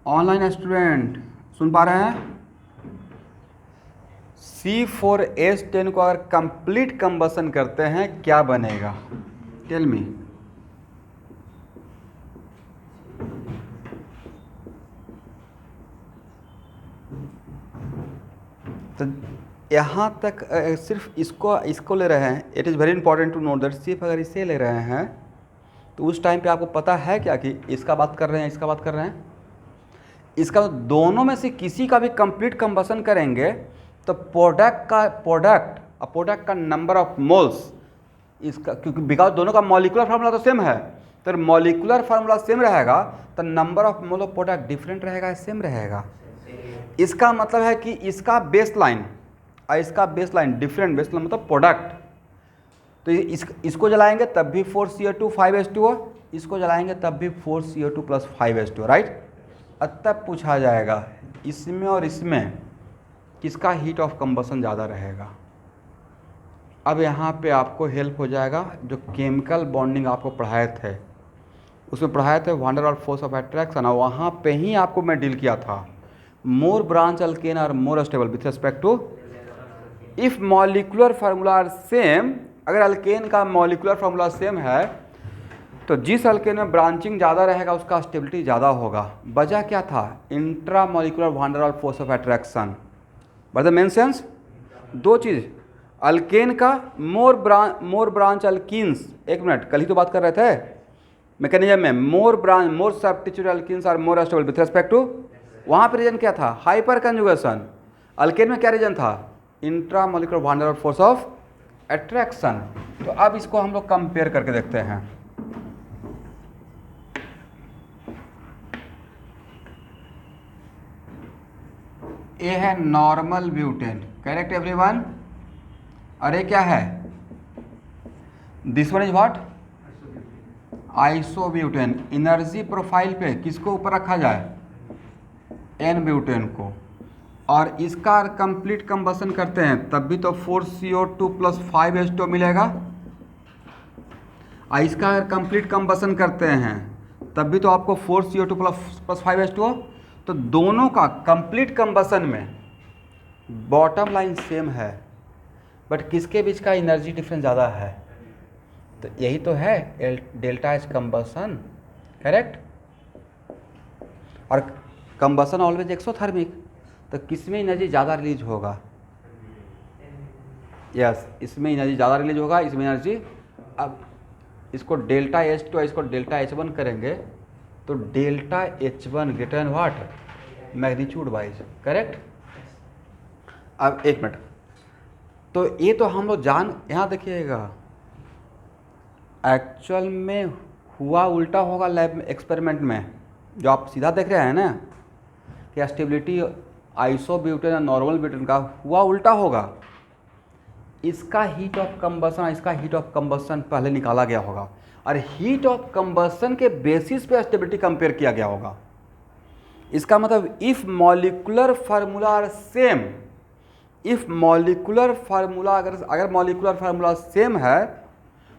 ऑनलाइन स्टूडेंट सुन पा रहे हैं? C4H10 को अगर कंप्लीट कंबशन करते हैं क्या बनेगा? Tell me. तो यहाँ तक सिर्फ इसको ले रहे हैं। It is very important to note that सिर्फ अगर इसे ले रहे हैं तो उस टाइम पे आपको पता है क्या कि इसका बात कर रहे हैं, इसका बात कर रहे हैं, इसका दोनों में से किसी का भी कंप्लीट कंबशन करेंगे तो प्रोडक्ट का नंबर ऑफ मोल्स इसका, क्योंकि बिकॉज दोनों का मॉलिक्यूलर फार्मूला तो सेम है, तो मॉलिकुलर फार्मूला सेम रहेगा तो number of mole of product different रहेगा, सेम रहेगा। इसका मतलब है कि इसका बेस लाइन और इसका base line different, base line मतलब प्रोडक्ट। तो इसको जलाएंगे तब भी 4CO2 5H2O, इसको जलाएंगे तब भी 4CO2 + 5H2O, राइट। तब पूछा जाएगा इसमें और इसमें किसका हीट ऑफ कंबसन ज़्यादा रहेगा। अब यहाँ पे आपको हेल्प हो जाएगा, जो केमिकल बॉन्डिंग आपको पढ़ाए थे उसमें पढ़ाए थे van der Waals force of attraction, और वहाँ पे ही आपको मैं डील किया था more branch alkane are more stable with respect to if molecular formula are same. अगर अल्केन का मॉलिकुलर फार्मूला सेम है तो जिस अल्केन में ब्रांचिंग ज़्यादा रहेगा उसका स्टेबिलिटी ज़्यादा होगा। वजह क्या था? Intramolecular van der Waals force of attraction. But the main sense दो चीज़, अल्केन का मोर ब्रांच अल्कीन्स, एक मिनट कल ही तो बात कर रहे थे मैकेनिज्म में, more substituted alkenes are more stable with respect to, वहाँ पर रीजन क्या था? Hyper conjugation. अल्केन में क्या रीजन था? Intramolecular van der Waals force of attraction. तो अब इसको हम लोग कंपेयर करके देखते हैं। ये है नॉर्मल ब्यूटेन, करेक्ट एवरीवन। और ये क्या है? This one is what? Isobutane. Energy profile पे किसको ऊपर रखा जाए? एन ब्यूटेन को। और इसका कंप्लीट कंबसन करते हैं तब भी तो 4CO2 + 5H2O मिलेगा। और इसका अगर कंप्लीट कंबसन करते हैं तब भी तो आपको 4CO2 + 5H2O। तो दोनों का कंप्लीट कंबसन में बॉटम लाइन सेम है, बट किसके बीच का एनर्जी डिफरेंस ज़्यादा है? तो यही तो है डेल्टा एच कंबसन, करेक्ट। और कंबसन ऑलवेज एक्सोथर्मिक, तो किस में एनर्जी ज़्यादा रिलीज होगा? यस, इसमें एनर्जी ज़्यादा रिलीज होगा, इसमें एनर्जी। अब इसको डेल्टा H2 इसको डेल्टा H1 करेंगे तो delta H1 greater than what? Magnitude wise, correct. अब एक मिनट, तो ये तो हम लोग यहाँ देखिएगा एक्चुअल में हुआ उल्टा होगा लैब में, एक्सपेरिमेंट में जो आप सीधा देख रहे हैं ना कि स्टेबिलिटी आइसोब्यूटेन और नॉर्मल ब्यूटेन का हुआ उल्टा होगा। इसका हीट ऑफ कंबसन, इसका हीट ऑफ कंबसन पहले निकाला गया होगा और हीट ऑफ कंबसन के बेसिस पे स्टेबिलिटी कंपेयर किया गया होगा। इसका मतलब if molecular formula are same, if molecular formula अगर मॉलिकुलर फार्मूला सेम है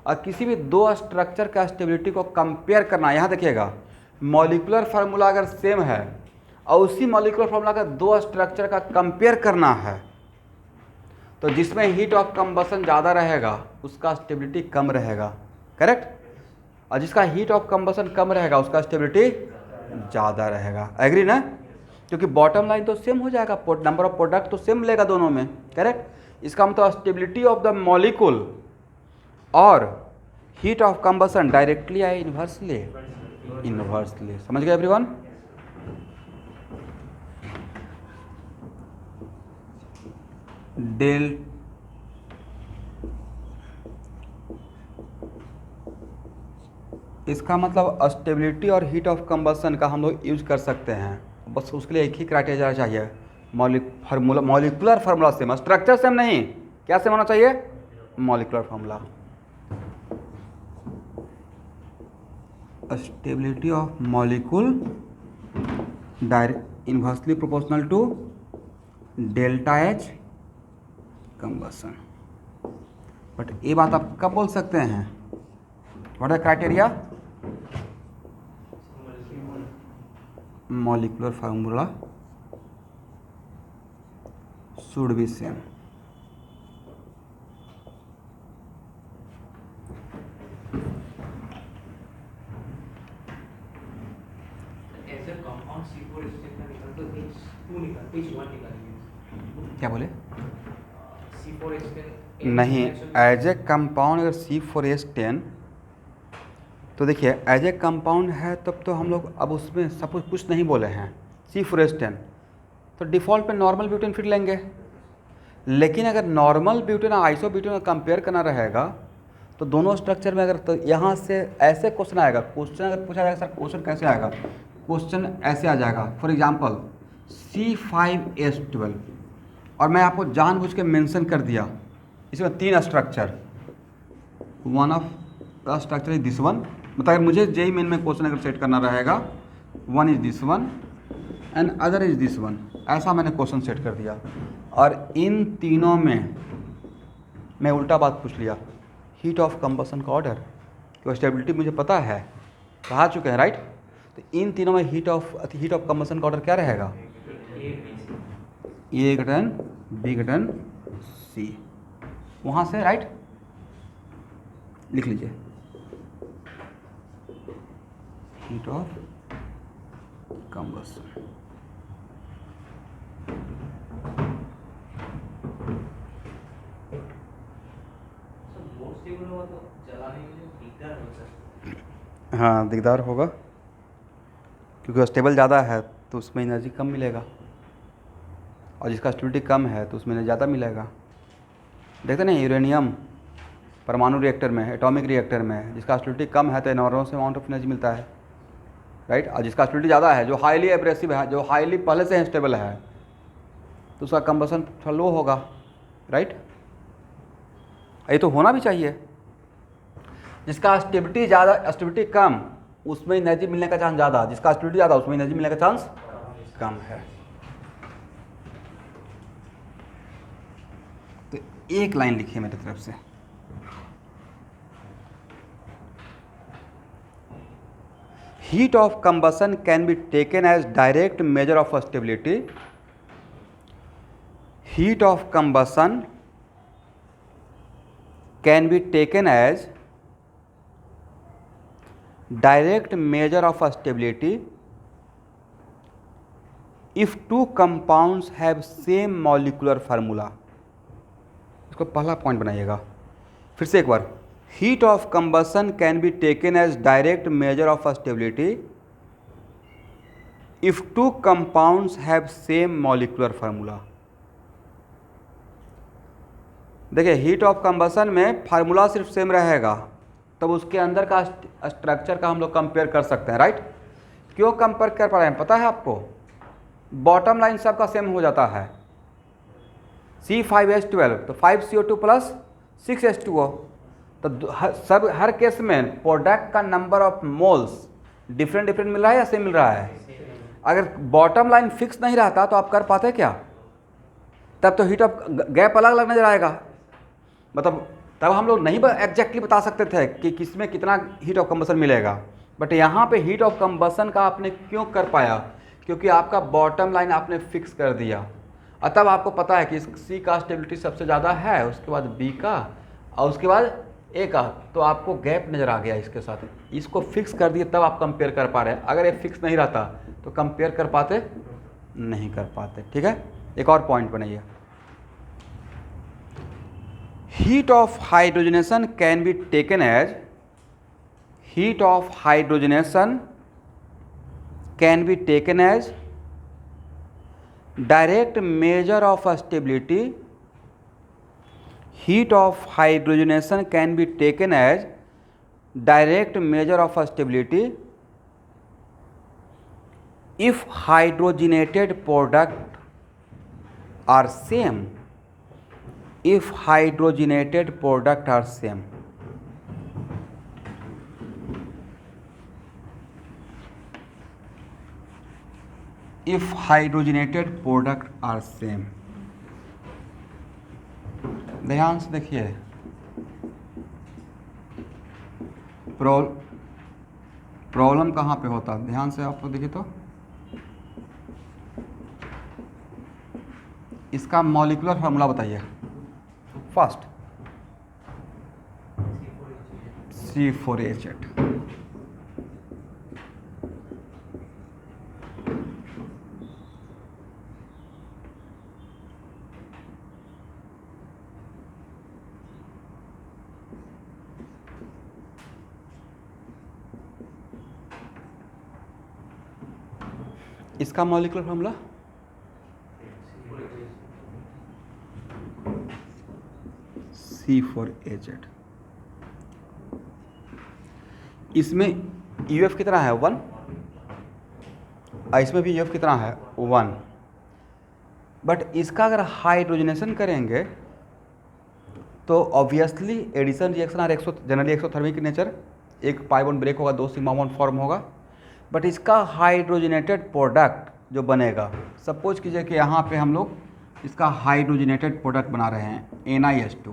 और किसी भी दो स्ट्रक्चर का स्टेबिलिटी को कंपेयर करना, यहाँ देखिएगा मॉलिकुलर फार्मूला अगर सेम है और उसी मॉलिकुलर फार्मूला का दो स्ट्रक्चर का कंपेयर करना है तो जिसमें हीट ऑफ कंबसन ज़्यादा रहेगा उसका स्टेबिलिटी कम रहेगा, करेक्ट। और जिसका हीट ऑफ कंबसन कम रहेगा उसका स्टेबिलिटी ज़्यादा रहेगा, एग्री ना? क्योंकि बॉटम लाइन तो सेम हो जाएगा, नंबर ऑफ प्रोडक्ट तो सेम मिलेगा दोनों में, करेक्ट। इसका मतलब स्टेबिलिटी ऑफ द मॉलिक्यूल और हीट ऑफ कंबसन डायरेक्टली या इन्वर्सली? इन्वर्सली। समझ गए एवरीवन? इसका मतलब स्टेबिलिटी और हीट ऑफ कंबसन का हम लोग यूज कर सकते हैं, बस उसके लिए एक ही क्राइटेरिया चाहिए, molecular formula same, structure same नहीं। क्या सेम होना चाहिए? Molecular formula. Stability of molecule direct inversely proportional to delta H combustion. But ये बात आप कब बोल सकते हैं? व्हाट है criteria? Molecular formula should be same. क्या बोले? नहीं, एज ए कंपाउंड अगर C4H10, तो देखिए एज ए कंपाउंड है तब तो हम लोग अब उसमें सब कुछ नहीं बोले हैं। C4H10 तो डिफ़ॉल्ट पे नॉर्मल ब्यूटेन फिर लेंगे, लेकिन अगर नॉर्मल ब्यूटेन और आइसो ब्यूटेन का कंपेयर करना रहेगा तो दोनों स्ट्रक्चर में अगर तो यहाँ से ऐसे क्वेश्चन आएगा, क्वेश्चन अगर पूछा जाएगा सर क्वेश्चन कैसे आएगा, क्वेश्चन ऐसे आ जाएगा फॉर एग्जांपल C5H12 और मैं आपको जानबूझ के मेंशन कर दिया इसमें 3 structure, one of the structure is this one, मतलब अगर मुझे जेई मेन में क्वेश्चन अगर सेट करना रहेगा one is this one and other is this one, ऐसा मैंने क्वेश्चन सेट कर दिया और इन तीनों में मैं उल्टा बात पूछ लिया, हीट ऑफ कंबसन का ऑर्डर, क्योंकि स्टेबिलिटी मुझे पता है, कहा चुके हैं राइट। तो इन तीनों में हीट ऑफ कंबसन का ऑर्डर क्या रहेगा, A greater than B greater than C, वहाँ से राइट लिख लीजिए हीट ऑफ कंबसन। हाँ दिकदार होगा क्योंकि स्टेबल ज़्यादा है तो उसमें एनर्जी कम मिलेगा और जिसका स्टेबिलिटी कम है तो उसमें ज़्यादा मिलेगा। देखते ना यूरेनियम परमाणु रिएक्टर में, एटॉमिक रिएक्टर में जिसका स्टेबिलिटी कम है तो एनॉर्मस अमाउंट ऑफ एनर्जी मिलता है राइट, और जिसका स्टेबिलिटी ज़्यादा है, जो हाईली एब्रेसिव है, जो हाईली पहले से स्टेबल है, तो उसका कंबसन थोड़ा लो होगा राइट। ये तो होना भी चाहिए, जिसका स्टेबिलिटी ज़्यादा स्टेबिलिटी कम उसमें एनर्जी मिलने का चांस ज़्यादा, जिसका स्टेबिलिटी ज़्यादा उसमें एनर्जी मिलने का चांस कम है। तो एक लाइन लिखिए मेरी तरफ से, heat of combustion can be taken as direct measure of stability, heat of combustion can be taken as direct measure of stability if two compounds have same molecular formula। इसको पहला point बनाइएगा, फिर से एक बार, heat of combustion can be taken as direct measure of stability if two compounds have same molecular formula। देखिए heat of combustion में formula सिर्फ same रहेगा तब उसके अंदर का स्ट्रक्चर का हम लोग कंपेयर कर सकते हैं राइट। क्यों कंपेयर कर पा रहे हैं पता है आपको, बॉटम लाइन सबका सेम हो जाता है, C5H12 तो 5CO2 प्लस 6H2O, तो हर केस में प्रोडक्ट का नंबर ऑफ मोल्स डिफरेंट मिल रहा है या सेम मिल रहा है। अगर बॉटम लाइन फिक्स नहीं रहता तो आप कर पाते क्या, तब तो हीट ऑफ गैप अलग अलग नजर आएगा, मतलब तब हम लोग नहीं एग्जैक्टली बता सकते थे कि किसमें कितना हीट ऑफ कंबसन मिलेगा। बट यहाँ पे हीट ऑफ कंबसन का आपने क्यों कर पाया, क्योंकि आपका बॉटम लाइन आपने फिक्स कर दिया और तब आपको पता है कि सी का स्टेबिलिटी सबसे ज़्यादा है, उसके बाद बी का और उसके बाद ए का, तो आपको गैप नज़र आ गया इसके साथ, इसको फिक्स कर दिए तब आप कंपेयर कर पा रहे हैं। अगर ये फिक्स नहीं रहता तो कंपेयर कर पाते नहीं कर पाते। ठीक है, एक और पॉइंट बनाइए, heat of hydrogenation can be taken as heat of hydrogenation can be taken as direct measure of stability, heat of hydrogenation can be taken as direct measure of stability if hydrogenated product are same, if hydrogenated product are same। if hydrogenated product are same, ध्यान से देखिए, problem कहाँ पे होता है, ध्यान से आप देखिए तो इसका मॉलिक्यूलर फार्मूला बताइए फर्स्ट, C4H8। इसका मॉलिक्यूलर फार्मूला C4H8। इसमें UF कितना है 1, और इसमें भी UF कितना है 1। बट इसका अगर हाइड्रोजनेशन करेंगे तो ऑब्वियसली एडिशन रिएक्शन और जनरली एक्सोथर्मिक नेचर, एक पाई बॉन्ड ब्रेक होगा, 2 सिग्मा बॉन्ड फॉर्म होगा। बट इसका हाइड्रोजनेटेड प्रोडक्ट जो बनेगा, सपोज कीजिए कि यहाँ पे हम लोग इसका हाइड्रोजनेटेड प्रोडक्ट बना रहे हैं NiH2,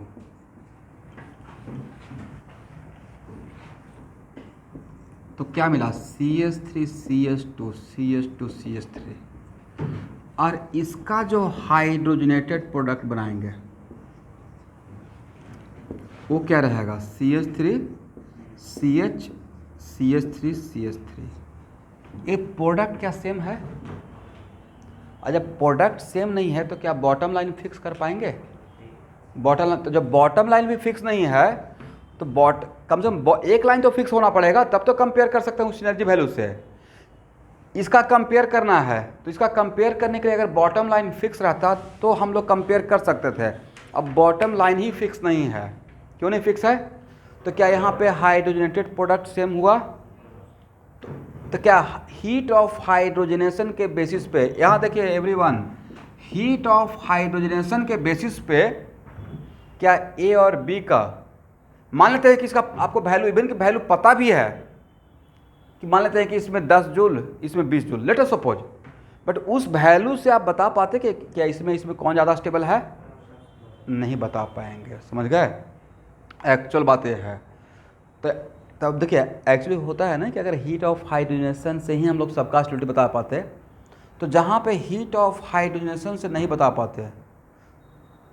तो क्या मिला CH3CH2CH2CH3, और इसका जो हाइड्रोजनेटेड प्रोडक्ट बनाएंगे वो क्या रहेगा CH3CH CH3CH3। ये प्रोडक्ट क्या सेम है? और जब प्रोडक्ट सेम नहीं है तो क्या बॉटम लाइन फिक्स कर पाएंगे? बॉटम लाइन, तो जब बॉटम लाइन भी फिक्स नहीं है तो कम से कम एक लाइन तो फिक्स होना पड़ेगा, तब तो कंपेयर कर सकते हैं उस सिनर्जी वैल्यू से। इसका कंपेयर करना है तो इसका कंपेयर करने के लिए अगर बॉटम लाइन फिक्स रहता तो हम लोग कंपेयर कर सकते थे। अब बॉटम लाइन ही फिक्स नहीं है। क्यों नहीं फिक्स है? तो क्या यहाँ पे हाइड्रोजनेटेड प्रोडक्ट सेम हुआ? तो क्या हीट ऑफ हाइड्रोजनेशन के बेसिस पे, यहाँ देखिए एवरीवन, हीट ऑफ हाइड्रोजनेशन के बेसिस पे क्या ए और बी का, मान लेते हैं कि इसका आपको वैल्यू, इवन की वैल्यू पता भी है कि मान लेते हैं कि इसमें 10 जूल, इसमें 20 joule, let us suppose, but उस वैल्यू से आप बता पाते कि क्या इसमें कौन ज़्यादा स्टेबल है? नहीं बता पाएंगे। समझ गए? एक्चुअल बात यह है। तो तब देखिए एक्चुअली होता है ना कि अगर हीट ऑफ हाइड्रोजनेशन से ही हम लोग सबका स्टेबिलिटी बता पाते, तो जहाँ पे हीट ऑफ हाइड्रोजनेशन से नहीं बता पाते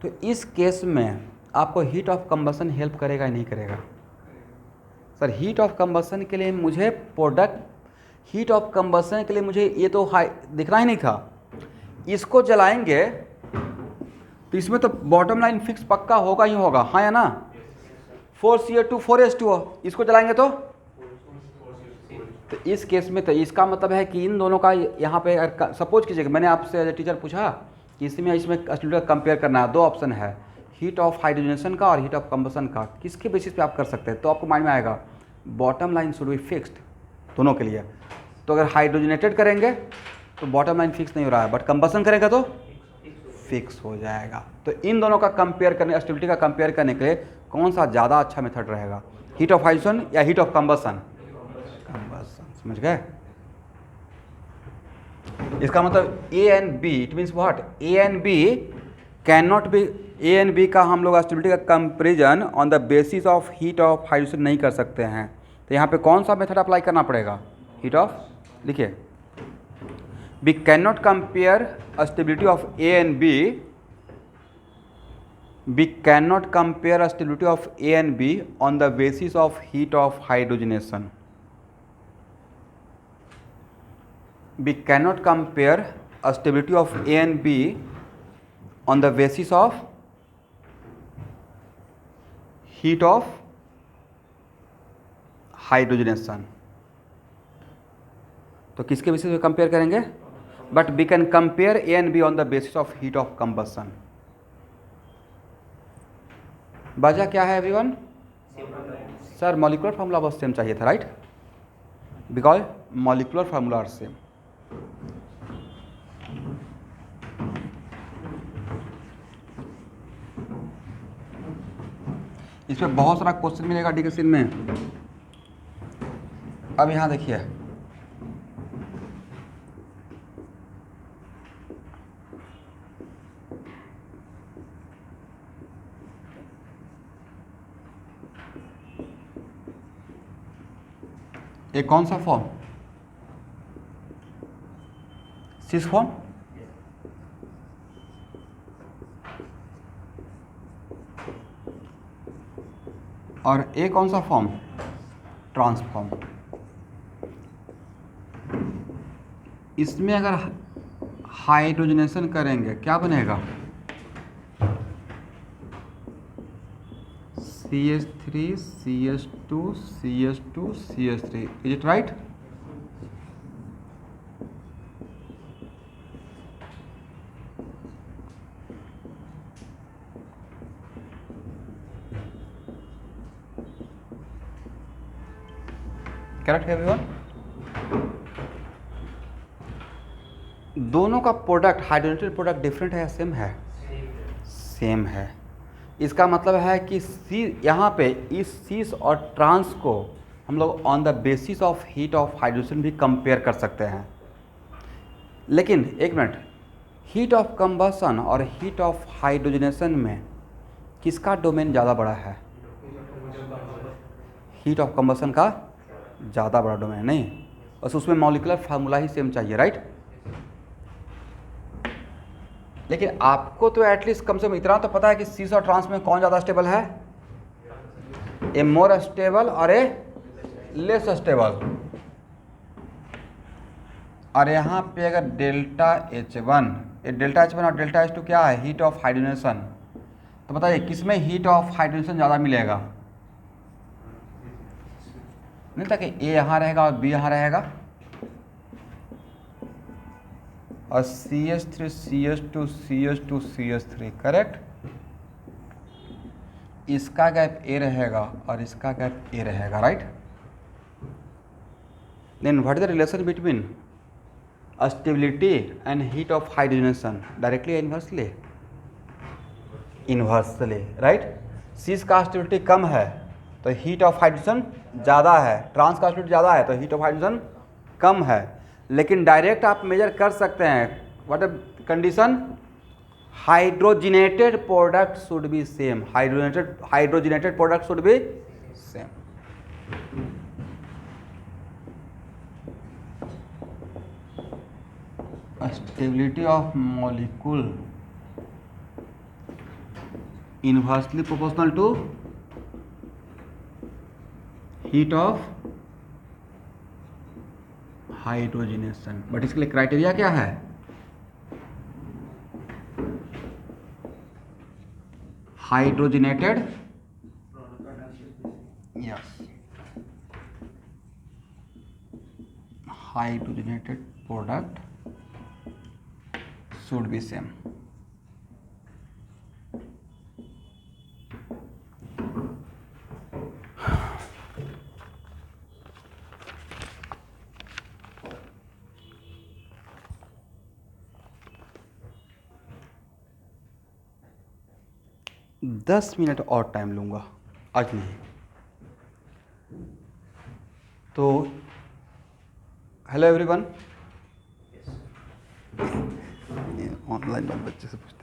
तो इस केस में आपको हीट ऑफ कंबसन हेल्प करेगा या नहीं करेगा? सर हीट ऑफ कंबसन के लिए मुझे प्रोडक्ट, हीट ऑफ कंबसन के लिए मुझे ये तो दिखना ही नहीं था। इसको जलाएंगे तो इसमें तो बॉटम लाइन फिक्स पक्का होगा ही होगा, हाँ या ना? 4CO2 4H2O, इसको जलाएंगे तो इस केस में तो इसका मतलब है कि इन दोनों का यहाँ पे सपोज कीजिए कि मैंने आपसे एज ए टीचर पूछा कि इसमें स्टूडेंट का कंपेयर करना है, 2 ऑप्शन है, हीट ऑफ हाइड्रोजनेशन का और हीट ऑफ कंबसन का, किसके बेसिस पे आप कर सकते हैं? तो आपको माइंड में आएगा bottom line should be fixed दोनों के लिए। तो अगर हाइड्रोजनेटेड करेंगे तो बॉटम लाइन फिक्स नहीं हो रहा है, बट कंबसन करेगा तो फिक्स हो जाएगा। तो इन दोनों का कंपेयर करने, स्टेबिलिटी का कंपेयर करने के लिए कौन सा ज़्यादा अच्छा मेथड रहेगा, हीट ऑफ हाइड्रोजन या हीट ऑफ कंबसन? कंबसन। समझ गए? इसका मतलब A and B, it means what, A and B can not be, A and B का हम लोग स्टेबिलिटी का comparison on the basis of heat of hydrogen नहीं कर सकते हैं। तो यहाँ पे कौन सा मेथड अप्लाई करना पड़ेगा? हीट ऑफ, लिखिए, we cannot compare a stability of A and B, we cannot compare a stability of A and B on the basis of heat of hydrogenation. We cannot compare a stability of A and B on the basis of heat of hydrogenation. तो किसके basis पे compare करेंगे? But we can compare A and B on the basis of heat of combustion. वजह क्या है everyone? Sir molecular formula बस same चाहिए था, right? Because molecular formula are same. इसमें बहुत सारा क्वेश्चन मिलेगा डिस्कशन में। अब यहाँ देखिए, एक कौन सा फॉर्म? 6 फॉर्म। और एक कौन सा फॉर्म? ट्रांसफॉर्म। इसमें अगर हाइड्रोजनेशन करेंगे क्या बनेगा? CH3 CH2 CH2 CH3, is it right? Correct everyone? दोनों का प्रोडक्ट हाइड्रोजनेटेड प्रोडक्ट डिफरेंट है या सेम है? सेम है। इसका मतलब है कि सी यहाँ पे इस सीस और ट्रांस को हम लोग on the basis of heat of hydrogen भी कंपेयर कर सकते हैं। लेकिन एक मिनट, हीट ऑफ कंबसन और हीट ऑफ हाइड्रोजनेशन में किसका डोमेन ज़्यादा बड़ा है? हीट ऑफ कंबसन का ज़्यादा बड़ा डोमेन, नहीं बस उसमें मॉलिक्यूलर फार्मूला ही सेम चाहिए, राइट? लेकिन आपको तो एटलीस्ट कम से कम इतना तो पता है कि सीस और ट्रांस में कौन ज़्यादा स्टेबल है? ए मोर स्टेबल और ए लेस स्टेबल। और यहाँ पे अगर डेल्टा H1, ये डेल्टा H1 और डेल्टा H2 क्या है? Heat of hydrogenation. तो बताइए किसमें हीट ऑफ हाइड्रोजनेशन ज़्यादा मिलेगा? नहीं था कि ए यहाँ रहेगा और बी यहाँ रहेगा और CH3 CH2 CH2 CH3, correct? इसका गैप ए रहेगा और इसका गैप ए रहेगा, right? Then what is the relation between stability and heat of hydrogenation? Directly या इन्वर्सली? Inversely, right? सीस का स्टेबिलिटी कम है तो हीट ऑफ हाइड्रोजन ज़्यादा है, ट्रांस का स्टेबिलिटी ज़्यादा है तो हीट ऑफ हाइड्रोजन कम है। लेकिन डायरेक्ट आप मेजर कर सकते हैं, what a condition? Hydrogenated product should be same, hydrogenated product should be same. Stability of molecule inversely proportional to heat of hydrogenation. But इसके लिए क्राइटेरिया क्या है? Hydrogenated, yes, hydrogenated product should be same. दस minute और time लूँगा, आज नहीं। तो हेलो एवरीवन, ऑनलाइन बच्चे से पूछते